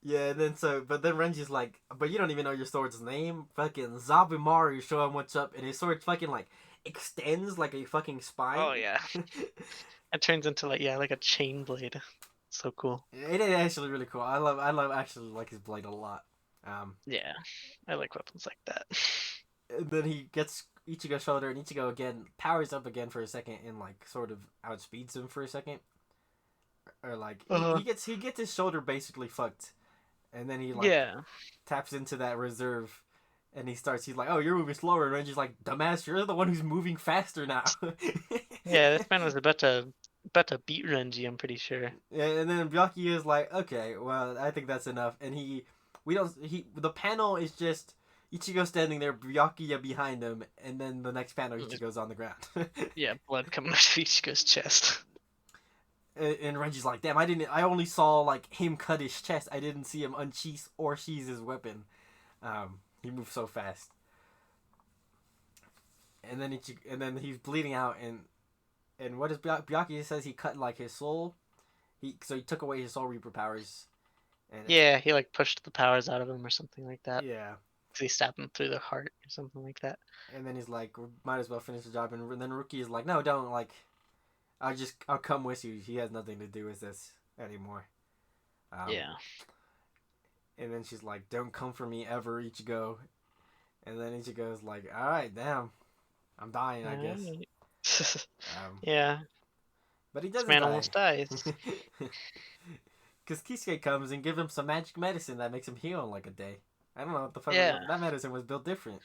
Yeah, and then but then Renji's like, "But you don't even know your sword's name." Fucking Zabumaru show him what's up, and his sword fucking like extends like a fucking Oh spine. yeah, it turns into like a chain blade. So cool. It is actually really cool. I love actually like his blade a lot. Um, Yeah, I like weapons like that. and then he gets Ichigo's shoulder, and Ichigo again powers up again for a second, and like sort of outspeeds him for a second, or like Uh, he gets his shoulder basically fucked, and then he like yeah, taps into that reserve. And he's like, "Oh, you're moving slower." And Renji's like, "Dumbass, you're the one who's moving faster now." yeah. This man was about to beat Renji. I'm pretty sure. And then Byakuya is like, "Okay, well, I think that's enough." And the panel is just Ichigo standing there, Byakuya behind him, and then the next panel, Ichigo's on the ground. Yeah, blood coming out of Ichigo's chest. And Renji's like, "Damn, I only saw like him cut his chest. I didn't see him unsheath or sheath his weapon. He moves so fast." And then he's bleeding out, and what is Byakuya says he cut like his soul. He took away his Soul Reaper powers, and Yeah, he like pushed the powers out of him or something like that. yeah, 'Cause he stabbed him through the heart or something like that. and then he's like, might as well finish the job. And then Rookie is like, no, don't, like, I'll come with you. He has nothing to do with this. anymore. Um, Yeah. and then she's like, "Don't come for me ever, Ichigo." And then Ichigo's like, "All right, damn, I'm dying, I guess." Alright. Um, Yeah. but he This doesn't man die. almost dies. Because Kisuke comes and gives him some magic medicine that makes him heal in like a day. I don't know what the fuck. Yeah. That medicine was built different.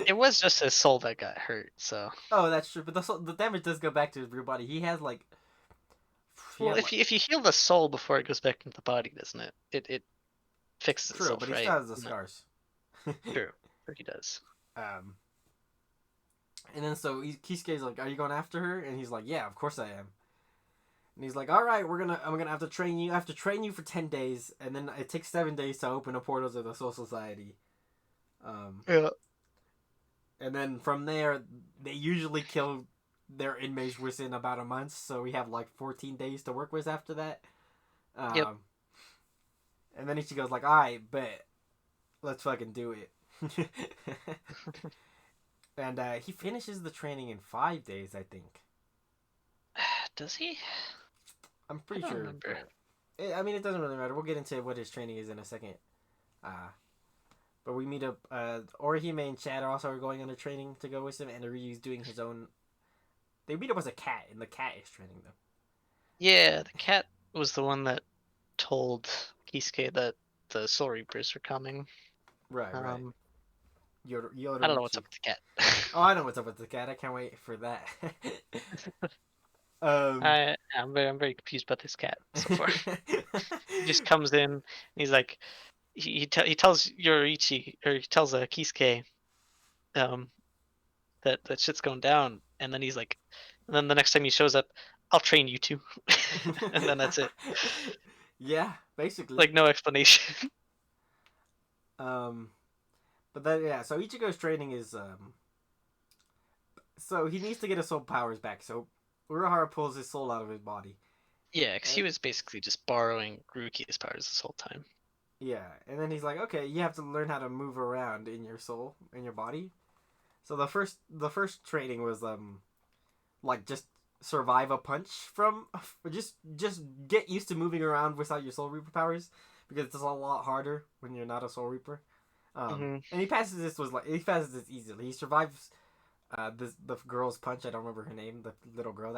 It was just his soul that got hurt, so. Oh, that's true. But the damage does go back to his real body. He has like, he Well, had like if you heal the soul before it goes back into the body, doesn't it? It fixes true, but itself, he right? still has the No, scars. true. Sure he does. um, and then so Kisuke's like, "Are you going after her?" And he's like, "Yeah, of course I am." And he's like, "All right, I'm gonna have to train you. I have to train you for 10 days, and then it takes 7 days to open the portals of the Soul Society." Um, Yeah. and then from there, they usually kill their inmates within about a month, so we have like 14 days to work with after that. Yep. And then Ichigo's like, "All right, bet, let's fucking do it." And he finishes the training in 5 days, I think. Does he? I'm I pretty don't sure, remember. but I mean, it doesn't really matter. We'll get into what his training is in a second. Uh, but we meet up. Orihime and Chad are also going on a training to go with him, and Ryu's doing his own. They meet up as a cat, and the cat is training them. Yeah, the cat was the one that told Kisuke that the Soul Reapers were coming. Right, right. Um, I don't know what's Yoruichi. up with the cat. Oh, I know what's up with the cat. I can't wait for that. um. I'm very confused about this cat so far. He just comes in. And he's like, he tells Yoruichi, or he tells Kisuke, um, that shit's going down, and then he's like, and then the next time he shows up, I'll train you two, and then that's it. Yeah, basically. Like no explanation. Um, but then yeah, so Ichigo's training is so he needs to get his soul powers back. So Urahara pulls his soul out of his body. Yeah, because he And, was basically just borrowing Ruki's powers this whole time. yeah, and then he's like, okay, you have to learn how to move around in your soul, in your body. So the first training was like just survive a punch from just get used to moving around without your soul reaper powers because it's a lot harder when you're not a soul reaper. Hmm. And he passes this easily. He survives the girl's punch. I don't remember her name. The little girl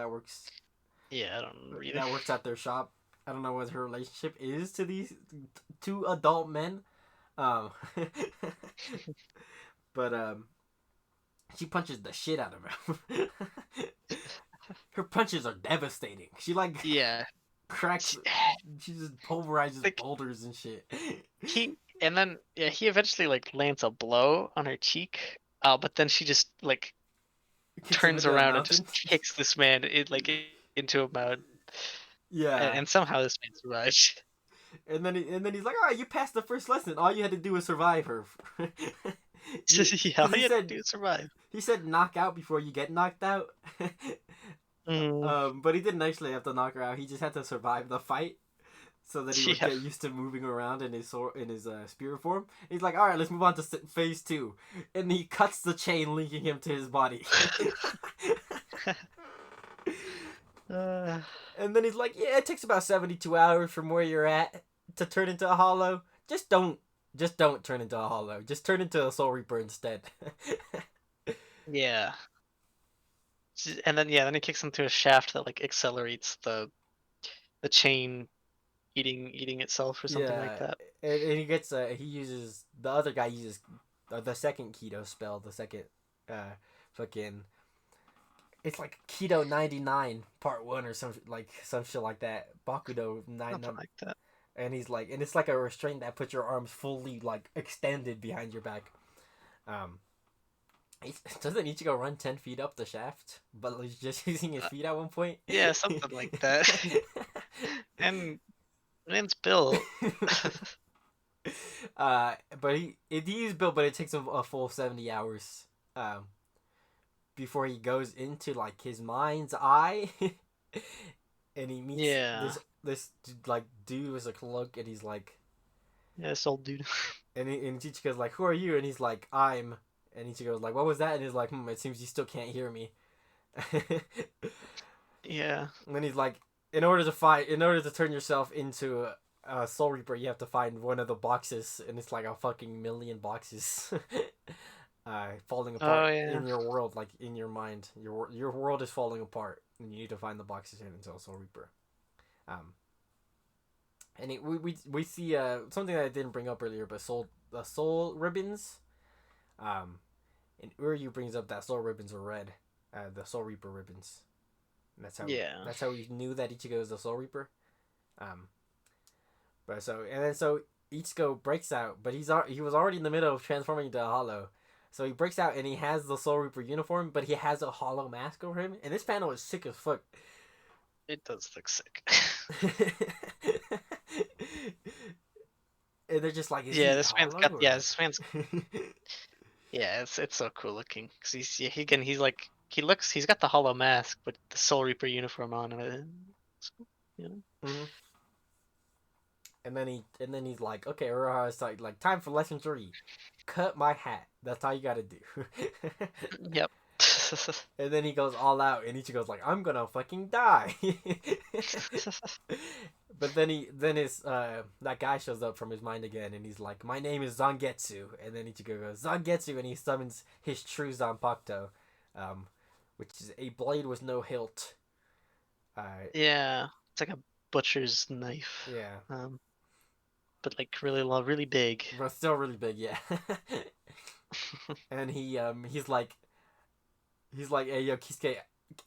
Yeah, I don't remember either. that works at their shop. I don't know what her relationship is to these two adult men. Um, but she punches the shit out of him. Her punches are devastating. She like Yeah, cracks. She just pulverizes like boulders and shit. and then yeah, he eventually like lands a blow on her cheek. But then she just like Kicks him turns into a around and mountain. just kicks this man into a mountain, Yeah, and somehow this man survives. and then he's like, "All right, you passed the first lesson. All you had to do was survive her." Yeah, all Because you had to do is survive. he said knock out before you get knocked out. Mm, But he didn't actually have to knock her out. He just had to survive the fight so that he would yeah, get used to moving around in his spirit form. He's like, all right, let's move on to phase 2, and he cuts the chain linking him to his body. uh, And then he's like, yeah, it takes about 72 hours from where you're at to turn into a hollow. Just don't turn into a hollow. Just turn into a soul reaper instead. yeah. And then yeah, then he kicks him through a shaft that like accelerates the chain eating itself or something like Yeah, that. and he uses the other guy uses the second keto spell, the second fucking it's like keto 99 part 1 or some shit like that. Bakudo 9, Something like that. and he's like, and it's like a restraint that puts your arms fully like extended behind your back. Um, doesn't Ichigo run 10 feet up the shaft, but he's just using his feet at one point? Yeah, something like that. And man's built. But he's built, but it takes him a full 70 hours before he goes into like his mind's eye, and he meets Yeah. this like dude with a cloak, and he's like, Yeah, this old dude. and Ichigo's like, who are you? And he's like, I'm. And Ichigo's like, what was that? And he's like, it seems you still can't hear me. Yeah. And then he's like, in order to turn yourself into a Soul Reaper, you have to find one of the boxes, and it's like a fucking million boxes. Falling Oh apart yeah. in your world, like in your mind. Your world is falling apart, and you need to find the boxes in until Soul Reaper. Um, and we see something that I didn't bring up earlier, but soul ribbons. Um, and Uryu brings up that soul ribbons are red, the Soul Reaper ribbons. And Yeah. that's how we knew that Ichigo is the Soul Reaper. Um, but so Ichigo breaks out, but he was already in the middle of transforming into a Hollow. So he breaks out and he has the Soul Reaper uniform, but he has a hollow mask over him. And this panel is sick as fuck. It does look sick. And they're just like, is Yeah, he this man's hollow got. or Yeah, like? this man's. Yeah, it's so cool looking. Cause he's like he's got the hollow mask, but the Soul Reaper uniform on, and you know. Mm-hmm. And then he's like, okay, Uraha, it's like time for lesson 3. Cut my hat. That's all you gotta do. Yep. And then he goes all out, and Ichigo's like, I'm gonna fucking die. But then his that guy shows up from his mind again, and he's like, my name is Zangetsu. And then Ichigo goes Zangetsu, and he summons his true Zanpakuto, um, which is a blade with no hilt. Yeah, it's like a butcher's knife, Yeah, but like really long, really big. but still really big. Yeah. And he's like, hey yo, Kisuke,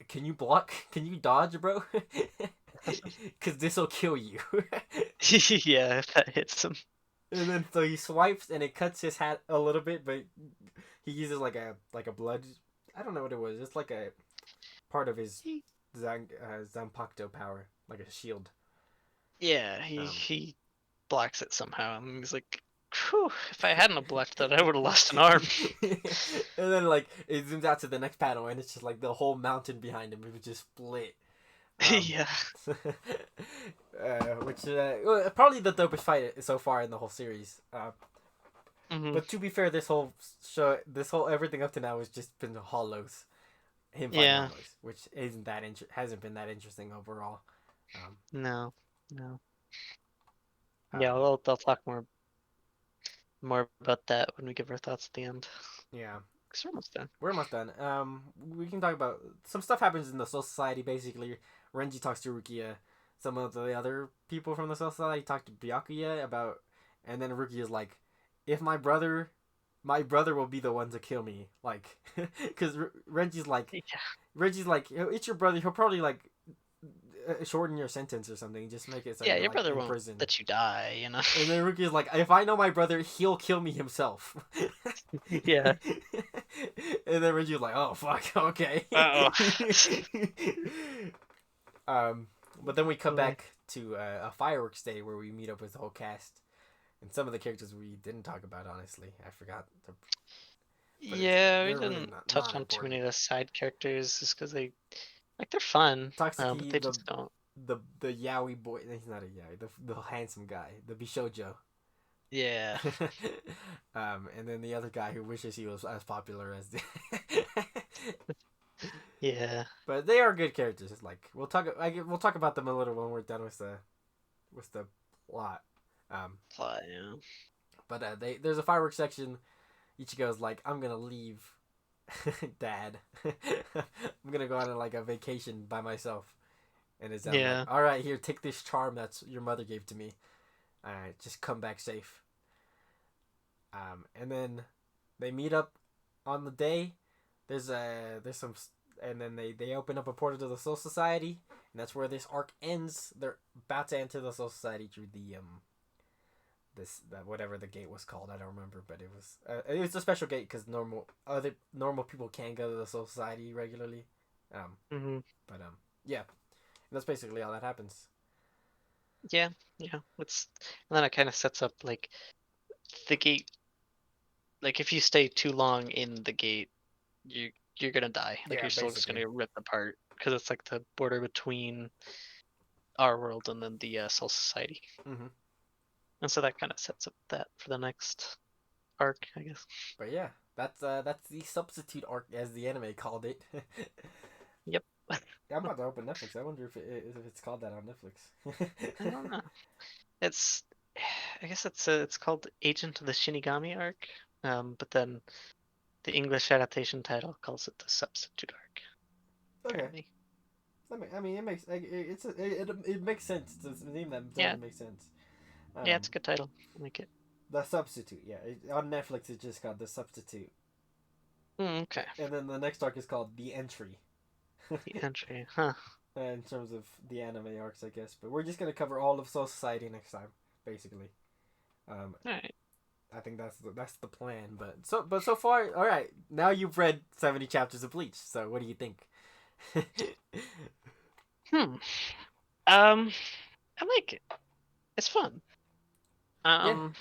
can you block? Can you dodge, bro? Cause this'll kill you. Yeah, if that hits him. And then so he swipes and it cuts his hat a little bit, but he uses like a blood. I don't know what it was. It's like a part of his Zanpakuto power, like a shield. Yeah, Um, he blocks it somehow, and he's like, "Whew, if I hadn't have blocked that, I would have lost an arm." and then like it zooms out to the next panel, and it's just like the whole mountain behind him. It was just split. Yeah. Which probably the dopest fight so far in the whole series. Hmm. But to be fair, this whole show, this whole everything up to now has just been hollows, him fighting Yeah. hollows, which hasn't been that interesting overall. Um, No. No. Yeah, um, we'll talk more about that when we give our thoughts at the end. yeah, 'Cause we're almost done. we're almost done. We can talk about some stuff happens in the Soul Society. Basically, Renji talks to Rukia. Some of the other people from the Soul Society talk to Byakuya about, and then Rukia's like, if my brother will be the one to kill me, like, because Yeah. Reggie's like, it's your brother. He'll probably like shorten your sentence or something. Just make it so Yeah, you're your like brother in won't prison. let you die, you know. And then Rukia's like, if I know my brother, he'll kill me himself. Yeah. And then Reggie's like, oh fuck, okay. Oh. um, but then we come back to a fireworks day where we meet up with the whole cast and some of the characters we didn't talk about. Honestly, I forgot. Yeah, we They're really didn't not touch not on too important. many of the side characters just because they're fun, but Toxiki, they just don't. the yaoi boy. He's not a yaoi. The handsome guy, the bishojo. Yeah. And then the other guy who wishes he was as popular as the. Yeah. But they are good characters. It's like we'll talk about them a little when we're done with the plot. Yeah. But there's a fireworks section. Ichigo's like, I'm gonna leave, Dad. I'm gonna go on like a vacation by myself. And it's like, Yeah. all right, here, take this charm that's your mother gave to me. All right, just come back safe. And then they meet up on the day. There's some, and then they open up a portal to the Soul Society, and that's where this arc ends. They're about to enter the Soul Society through the whatever the gate was called. I don't remember, but it was a special gate because normal people can't go to the Soul Society regularly. Hmm. But yeah, and that's basically all that happens. Yeah. Yeah. And then it kind of sets up like the gate. Like if you stay too long in the gate, you're gonna die. Like Yeah, your soul's just basically. gonna get ripped apart because it's like the border between our world and then the Soul Society. Mm-hmm. And so that kind of sets up that for the next arc, I guess. But yeah, that's the substitute arc as the anime called it. Yep. I'm about to open Netflix. I wonder if it's called that on Netflix. I don't know. It's I guess it's called Agent of the Shinigami arc. But then the English adaptation title calls it the Substitute arc. Okay. Apparently. I mean, it makes it makes sense. The name that Yeah. doesn't make sense. Yeah, it's a good title. I like it. The Substitute. Yeah, on Netflix it's just called The Substitute. Okay. And then the next arc is called The Entry. The entry, huh? In terms of the anime arcs, I guess. But we're just gonna cover all of Soul Society next time, basically. Um, All right. I think that's the plan. But so far, all right. Now you've read 70 chapters of Bleach. So what do you think? Hmm. I like it. It's fun. Yeah. Um,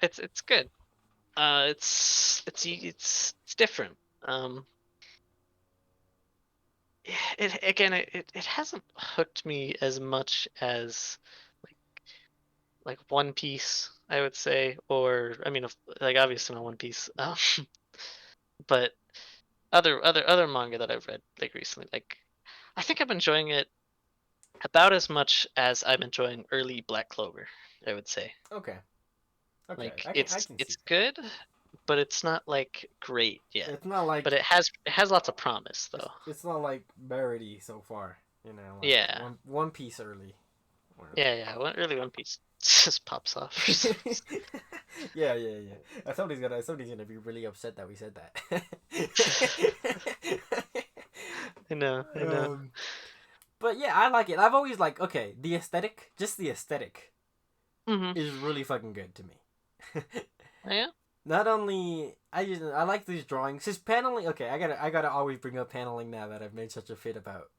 it's good. It's different. Um, it again, it hasn't hooked me as much as like like One Piece, I would say, or I mean, like obviously not One Piece, but other manga that I've read like recently. Like, I think I'm enjoying it about as much as I'm enjoying early Black Clover, I would say. Okay. Okay. Like I it's can see it's that. good, but it's not like great yet. It's not like But it has lots of promise though. it's not like Verity so far. You know, like Yeah. One Piece early. Or... Yeah. Really One Piece just pops off for some reason. yeah. Somebody's gonna be really upset that we said that. I know. um, but yeah, I like it. I've always like the aesthetic, just the aesthetic, Mhm. is really fucking good to me. Oh, yeah. Not only I like these drawings. His paneling. Okay, I gotta always bring up paneling now that I've made such a fit about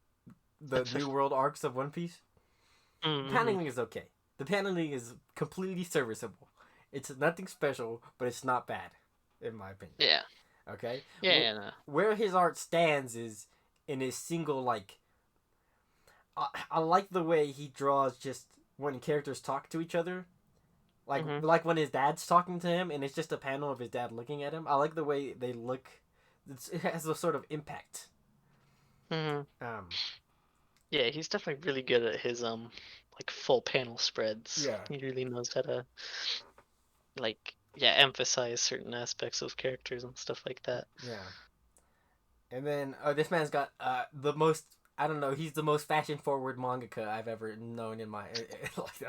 the New World arcs of One Piece. The Mhm. paneling is okay. The paneling is completely serviceable. It's nothing special, but it's not bad, in my opinion. Yeah. Okay, Yeah. No. where his art stands is in his single like. I like the way he draws just when characters talk to each other, Mhm. like when his dad's talking to him, and it's just a panel of his dad looking at him. I like the way they look. It has a sort of impact. Mhm. Um, Yeah, he's definitely really good at his like full panel spreads. yeah, He really knows how to like emphasize certain aspects of characters and stuff like that. yeah. And then this man's got the most. I don't know. He's the most fashion forward mangaka I've ever known in my like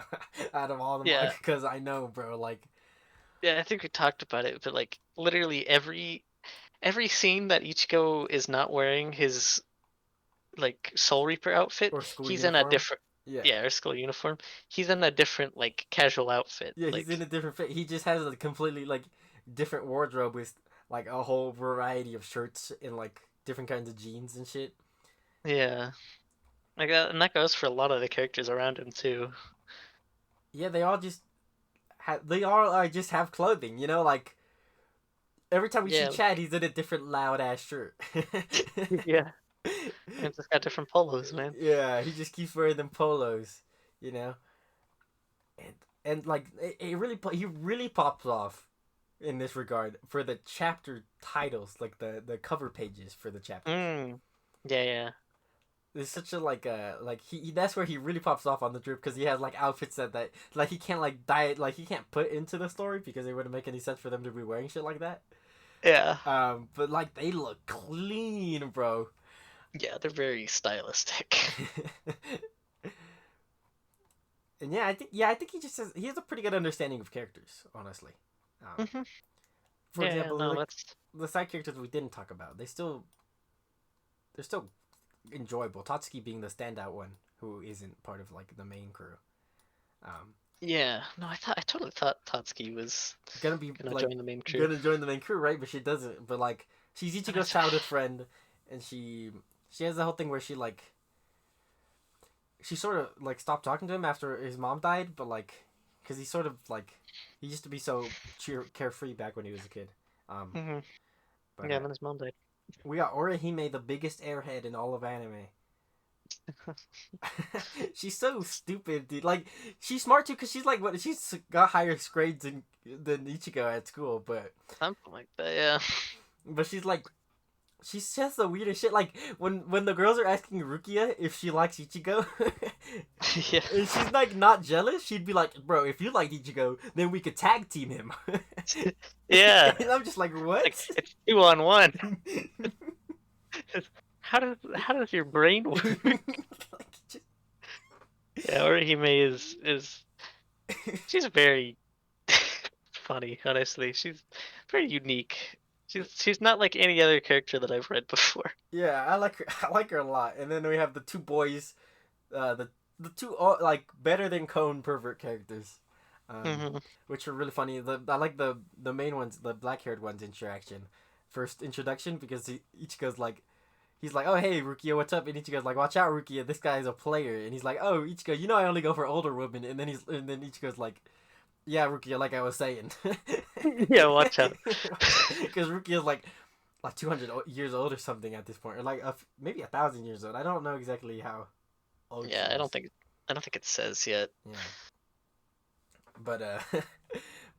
out of all the Yeah. mangakas I know, bro. Like Yeah, I think we talked about it, but like literally every scene that Ichigo is not wearing his like Soul Reaper outfit, or school he's in a uniform. different Yeah, yeah, or school uniform. He's in a different like casual outfit. yeah. He's in Like a different fit. He just has a completely like different wardrobe with like a whole variety of shirts and like different kinds of jeans and shit. yeah. Like that, and that goes for a lot of the characters around him too. Yeah, they all just they all just have clothing. You know, like every time we see Yeah. Chad, he's in a different loud ass shirt. Yeah. And just got different polos, man. Yeah, he just keeps wearing them polos, you know, and like he really pops off in this regard for the chapter titles, like the cover pages for the chapters. Mm. Yeah. There's such a like he that's where he really pops off on the drip because he has like outfits that like he can't like diet like he can't put into the story because it wouldn't make any sense for them to be wearing shit like that. Yeah. But like they look clean, bro. Yeah, they're very stylistic. And I think he has a pretty good understanding of characters, honestly. Um, Hmm. for Yeah, example, no, like that's the side characters we didn't talk about, they're still enjoyable. Tatsuki being the standout one who isn't part of like the main crew. Um, yeah. No, I totally thought Tatsuki was gonna be gonna like join the main crew. gonna join the main crew, right? But she doesn't. But like she's And I Ichigo's childhood friend, and she has the whole thing where she sort of like stopped talking to him after his mom died, but like because he sort of like he used to be so carefree back when he was a kid. Um, hmm but Yeah, then his mom died. we got Orihime, the biggest airhead in all of anime. She's so stupid, dude. Like she's smart too, cause she's like what she's got higher grades than Ichigo at school, Something like that, yeah. but she's like She says the weirdest shit. Like when the girls are asking Rukia if she likes Ichigo, Yeah. and she's like not jealous. She'd be like, "Bro, if you like Ichigo, then we could tag team him." Yeah. And I'm just like, "What?" Like it's 2-on-1. How does your brain work? Like, just... Yeah, Orihime is she's very funny, honestly. She's very unique. She's not like any other character that I've read before. Yeah, I like her. I like her a lot. And then we have the two boys, the two like better than Cone pervert characters, um, Hmm. which are really funny. I like the main ones, the black haired ones interaction, first introduction because Ichigo's like. He's like, oh hey Rukia, what's up? And Ichigo's like, watch out Rukia, this guy's a player. And he's like, oh Ichigo, you know I only go for older women. And then Ichigo's like, yeah Rukia, like I was saying. Yeah, watch out. Because Rukia's like 200 years old or something at this point, or like maybe 1,000 years old. I don't know exactly how old she Yeah, I is. don't think it says yet. Yeah, but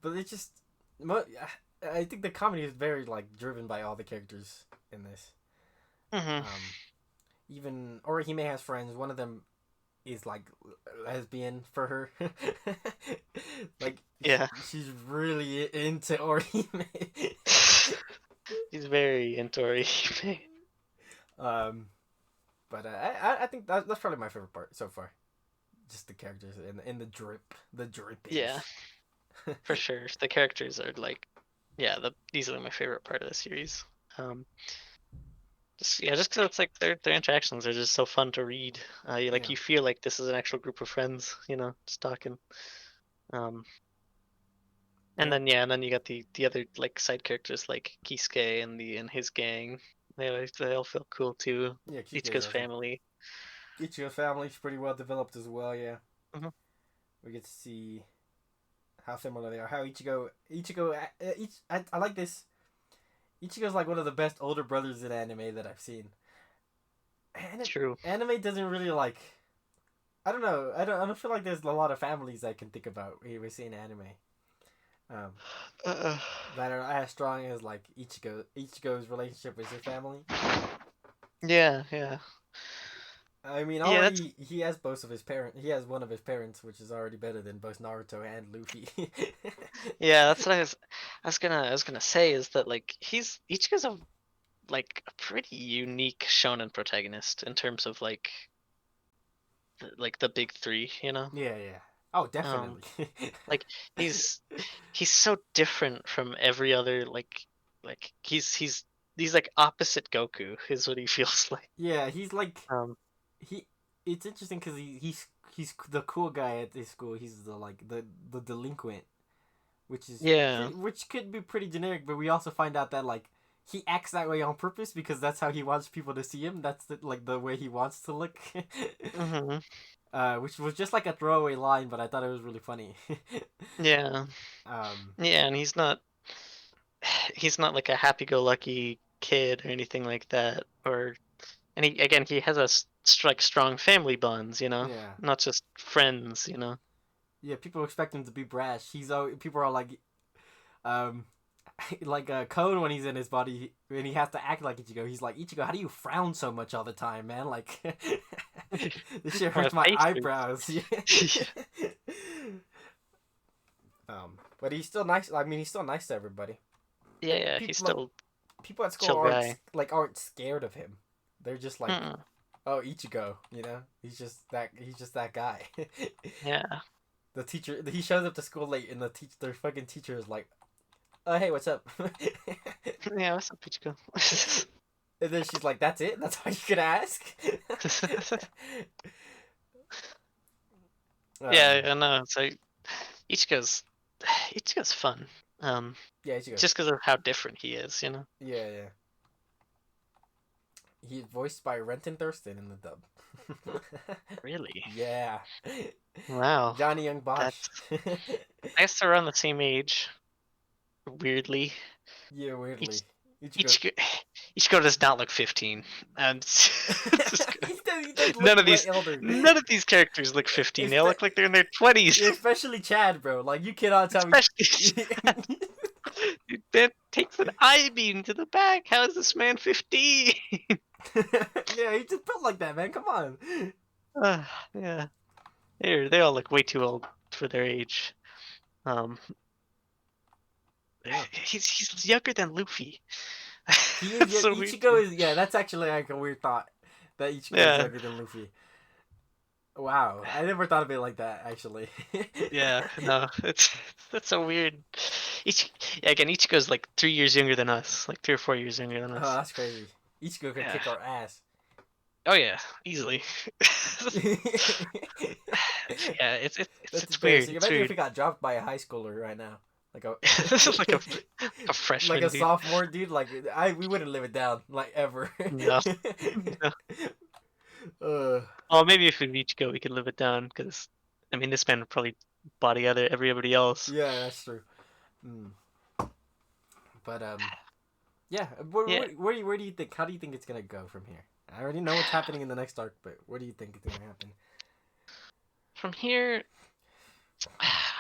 but it's just, I think the comedy is very like driven by all the characters in this. Hmm. Even Orihime has friends. One of them is like lesbian for her. Like Yeah. she's really into Orihime. He's very into Orihime. um, but I think that's probably my favorite part so far. Just the characters and the drip, the dripping. Yeah, for sure. The characters are like, yeah, easily my favorite part of the series. Um, just because it's like their interactions are just so fun to read. Yeah. You feel like this is an actual group of friends, just talking. Um, and Yeah. then and then you got the other like side characters like Kisuke and his gang. They all feel cool too. Yeah, Kisuke's Ichiko's awesome. family. Ichigo's family's pretty well developed as well. Yeah, Hmm. we get to see how similar they are. How Ichigo, I like this. Ichigo's like one of the best older brothers in anime that I've seen. True. Anime doesn't really like. I don't know. I don't feel like there's a lot of families I can think about when we see in anime. Um, Uh, that are as strong as like Ichigo's relationship with his family. yeah, yeah, I mean, yeah. That's already he has both of his parents. He has one of his parents, which is already better than both Naruto and Luffy. yeah. That's what I was gonna say is that like Ichigo's a pretty unique shonen protagonist in terms of the big three, Yeah, yeah. Oh, Um, definitely. like he's so different from every other he's like opposite Goku is what he feels like. Yeah, he's like Um, he. It's interesting because he's the cool guy at this school. He's the delinquent, yeah. which could be pretty generic. But we also find out that like he acts that way on purpose because that's how he wants people to see him. That's the way he wants to look. Hmm. Which was just like a throwaway line, but I thought it was really funny. Yeah. um, Yeah, and he's not like a happy-go-lucky kid or anything like that. And he has like strong family bonds, yeah, not just friends, yeah. People expect him to be brash. People are like, um, like Cone when he's in his body and he has to act like Ichigo. He's like, Ichigo, how do you frown so much all the time, man? Like, this shit My hurts my face eyebrows. is- But he's still nice. I mean, he's still nice to everybody. Yeah, yeah, he's People still people at school chill guy. aren't scared of him. They're just like, Mm, oh Ichigo, he's just that guy. yeah. The teacher, he shows up to school late, and their fucking teacher is like, oh hey, what's up? Yeah, what's up, Pichiko? And then she's like, that's it? That's all you could ask? Yeah, um, I know. So Ichigo's Ichigo's fun. Um, yeah, Ichigo. just because of how different he is. Yeah, yeah. He's voiced by Renton Thurston in the dub. Really? Yeah. Wow. Johnny Young Bosch. That's I guess they're around the same age. Weirdly, Yeah, weirdly. Ich, Ichigo. Ichigo, Ichigo does not look 15. And He does look none of way these older. none of these characters look 15. They all look like they're in their 20s. Especially Chad, bro. Like, you cannot tell me. Especially Chad. That takes an I beam to the back. How is this man 15? Yeah, he just built like that, man. Come on. Yeah, they all look way too old for their age. Um, Yeah. he's younger than Luffy. He is. That's Yeah, so weird. Ichigo is. Yeah, that's actually like a weird thought. That Ichigo is Yeah, younger than Luffy. Wow, I never thought of it like that. Actually. yeah, no, it's that's so weird. Each yeah, again, Ichigo's like 3 years younger than us, like 3 or 4 years younger than Oh, us. that's crazy. Ichigo could Yeah. kick our ass. Oh yeah, easily. Yeah, That's it's weird. embarrassing. It's Imagine if he weird. got dropped by a high schooler right now, like a This is like a like freshman a dude. sophomore dude. Like we wouldn't live it down like ever. No, no. uh, Oh, maybe if we each go, we could live it down. Because I mean, this man would probably body other everybody else. yeah, that's true. Mm. But yeah. Yeah, Where do you think? How do you think it's gonna go from here? I already know what's happening in the next arc, but where do you think it's gonna happen? from here,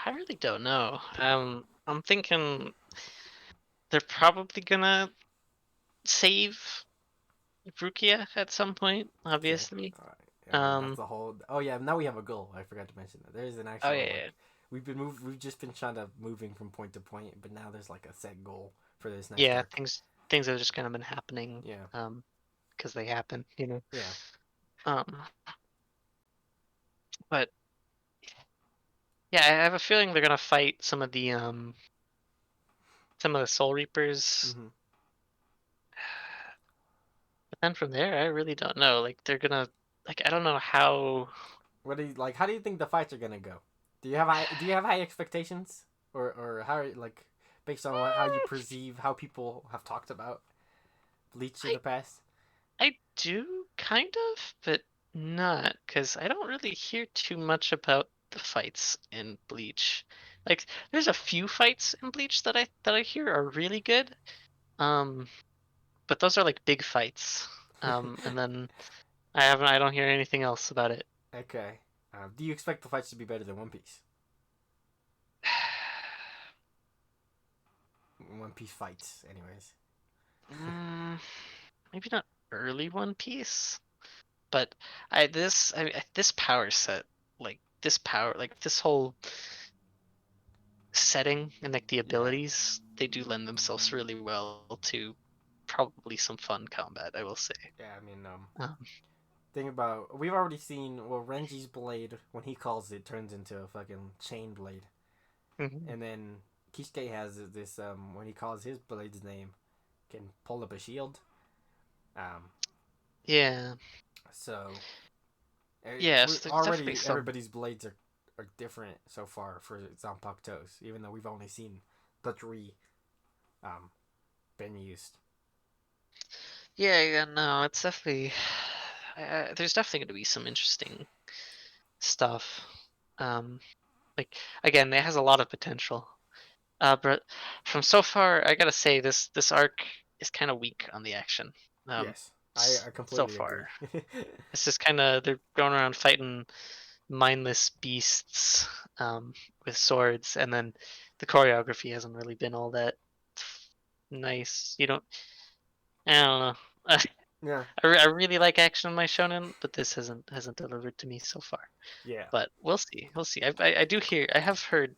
I really don't know. I'm thinking they're probably gonna save Rukia at some point, Okay. obviously. All right. I mean, that's Um, the whole. Oh yeah. Now we have a goal. I forgot to mention that. There is an oh actual yeah, like. We've just been trying to moving from point to point, but now there's like a set goal for this next yeah, arc. things have just kind of been happening, Yeah. because they happen, you know. Yeah. Um, but yeah, I have a feeling they're gonna fight some of the Soul Reapers. Mm-hmm. But then from there, I really don't know. Like they're gonna, like I don't know how. What do you like? How do you think the fights are gonna go? Do you have high expectations, or how like based on how you perceive how people have talked about Bleach in I the past? I do kind of, but not because I don't really hear too much about the fights in Bleach. Like there's a few fights in Bleach that I hear are really good. Um, but those are like big fights. And then I don't hear anything else about it. Okay. Do you expect the fights to be better than One Piece? One Piece fights, anyways. Mm, maybe not early One Piece, but this power set, like this power, like this whole setting and like the Yeah. abilities, they do lend themselves really well to probably some fun combat, I will say. Yeah. I mean, Um, think about we've already seen well Renji's blade when he calls it turns into a fucking chain blade, mhm. and then Kisuke has this when he calls his blade's name can pull up a shield. Um, Yeah, so yeah. we're So there's definitely already some. everybody's blades are different so far for Zanpakuto's, even though we've only seen the three um been used. Yeah, yeah. No, it's definitely. There's definitely going to be some interesting stuff. Um, like again, it has a lot of potential. But from so far, I gotta say this arc is kind of weak on the action. Um, Yes, I so completely far, agree. it's just kind of they're going around fighting mindless beasts with swords, and then the choreography hasn't really been all that nice. You don't, I don't know. Yeah, I really like action in my shonen, but this hasn't delivered to me so far. yeah, But we'll see, we'll see. I do hear, I have heard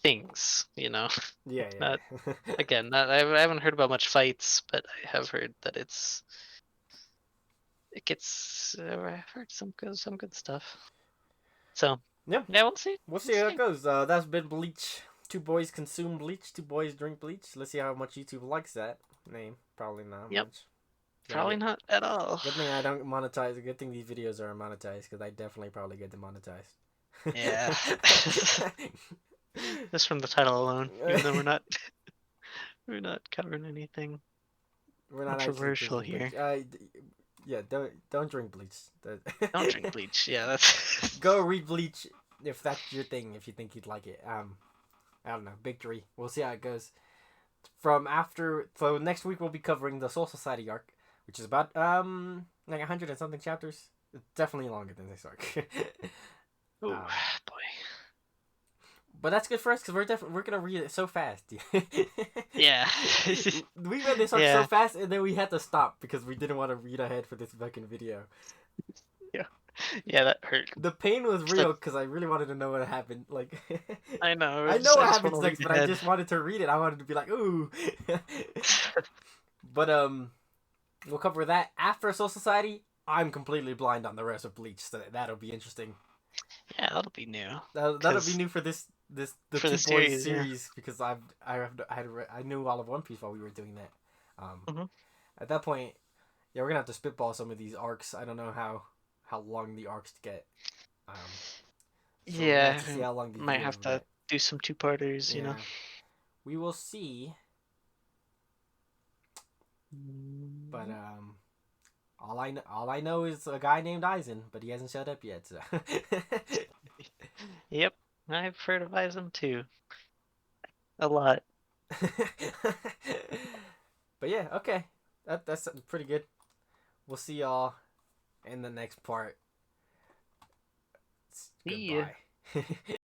things, you know, yeah, like not yeah. again, not, I haven't heard about much fights, but I have heard that it gets. I've heard some good stuff. So Yeah, yeah, we'll see. we'll We'll see how it see. goes. That's been Bleach. Two boys consume bleach. Two boys drink bleach. Let's see how much YouTube likes that name. Probably not Yep, much. Gonna probably get. not at all. Good thing I don't monetize. Good thing these videos are monetized because I definitely probably get demonetized. Yeah, just from the title alone, even though we're not covering anything We're not actually controversial drinking bleach. here. Yeah, don't drink bleach. Don't drink bleach. Yeah, that's Go read Bleach if that's your thing. If you think you'd like it. I don't know. Victory. We'll see how it goes. From after, so next week we'll be covering the Soul Society arc, which is about like 100 and something chapters. It's definitely longer than this arc. oh um, boy. But that's good for us because we're gonna read it so fast. Yeah. We read this arc so fast, and then we had to stop because we didn't want to read ahead for this fucking video. Yeah. Yeah, that hurt. The pain was real because I really wanted to know what happened. Like, I know. I know what just happens wanna next, read but I ahead. just wanted to read it. I wanted to be like, ooh. But we'll cover that after Soul Society. I'm completely blind on the rest of Bleach, so that'll be interesting. Yeah, that'll be new. That'll be new for the for Two the Boys series, series because I knew all of One Piece while we were doing that. Mm-hmm. At that point, yeah, we're gonna have to spitball some of these arcs. I don't know how long the arcs get. So we're gonna have Yeah, to see how long these might videos have will to get. do some two-parters, you know. Yeah, we will see. But all I know is a guy named Aizen, but he hasn't showed up yet. So. Yep, I've heard of Ism too. A lot. But yeah, okay, that's pretty good. We'll see y'all in the next part. See ya. Goodbye.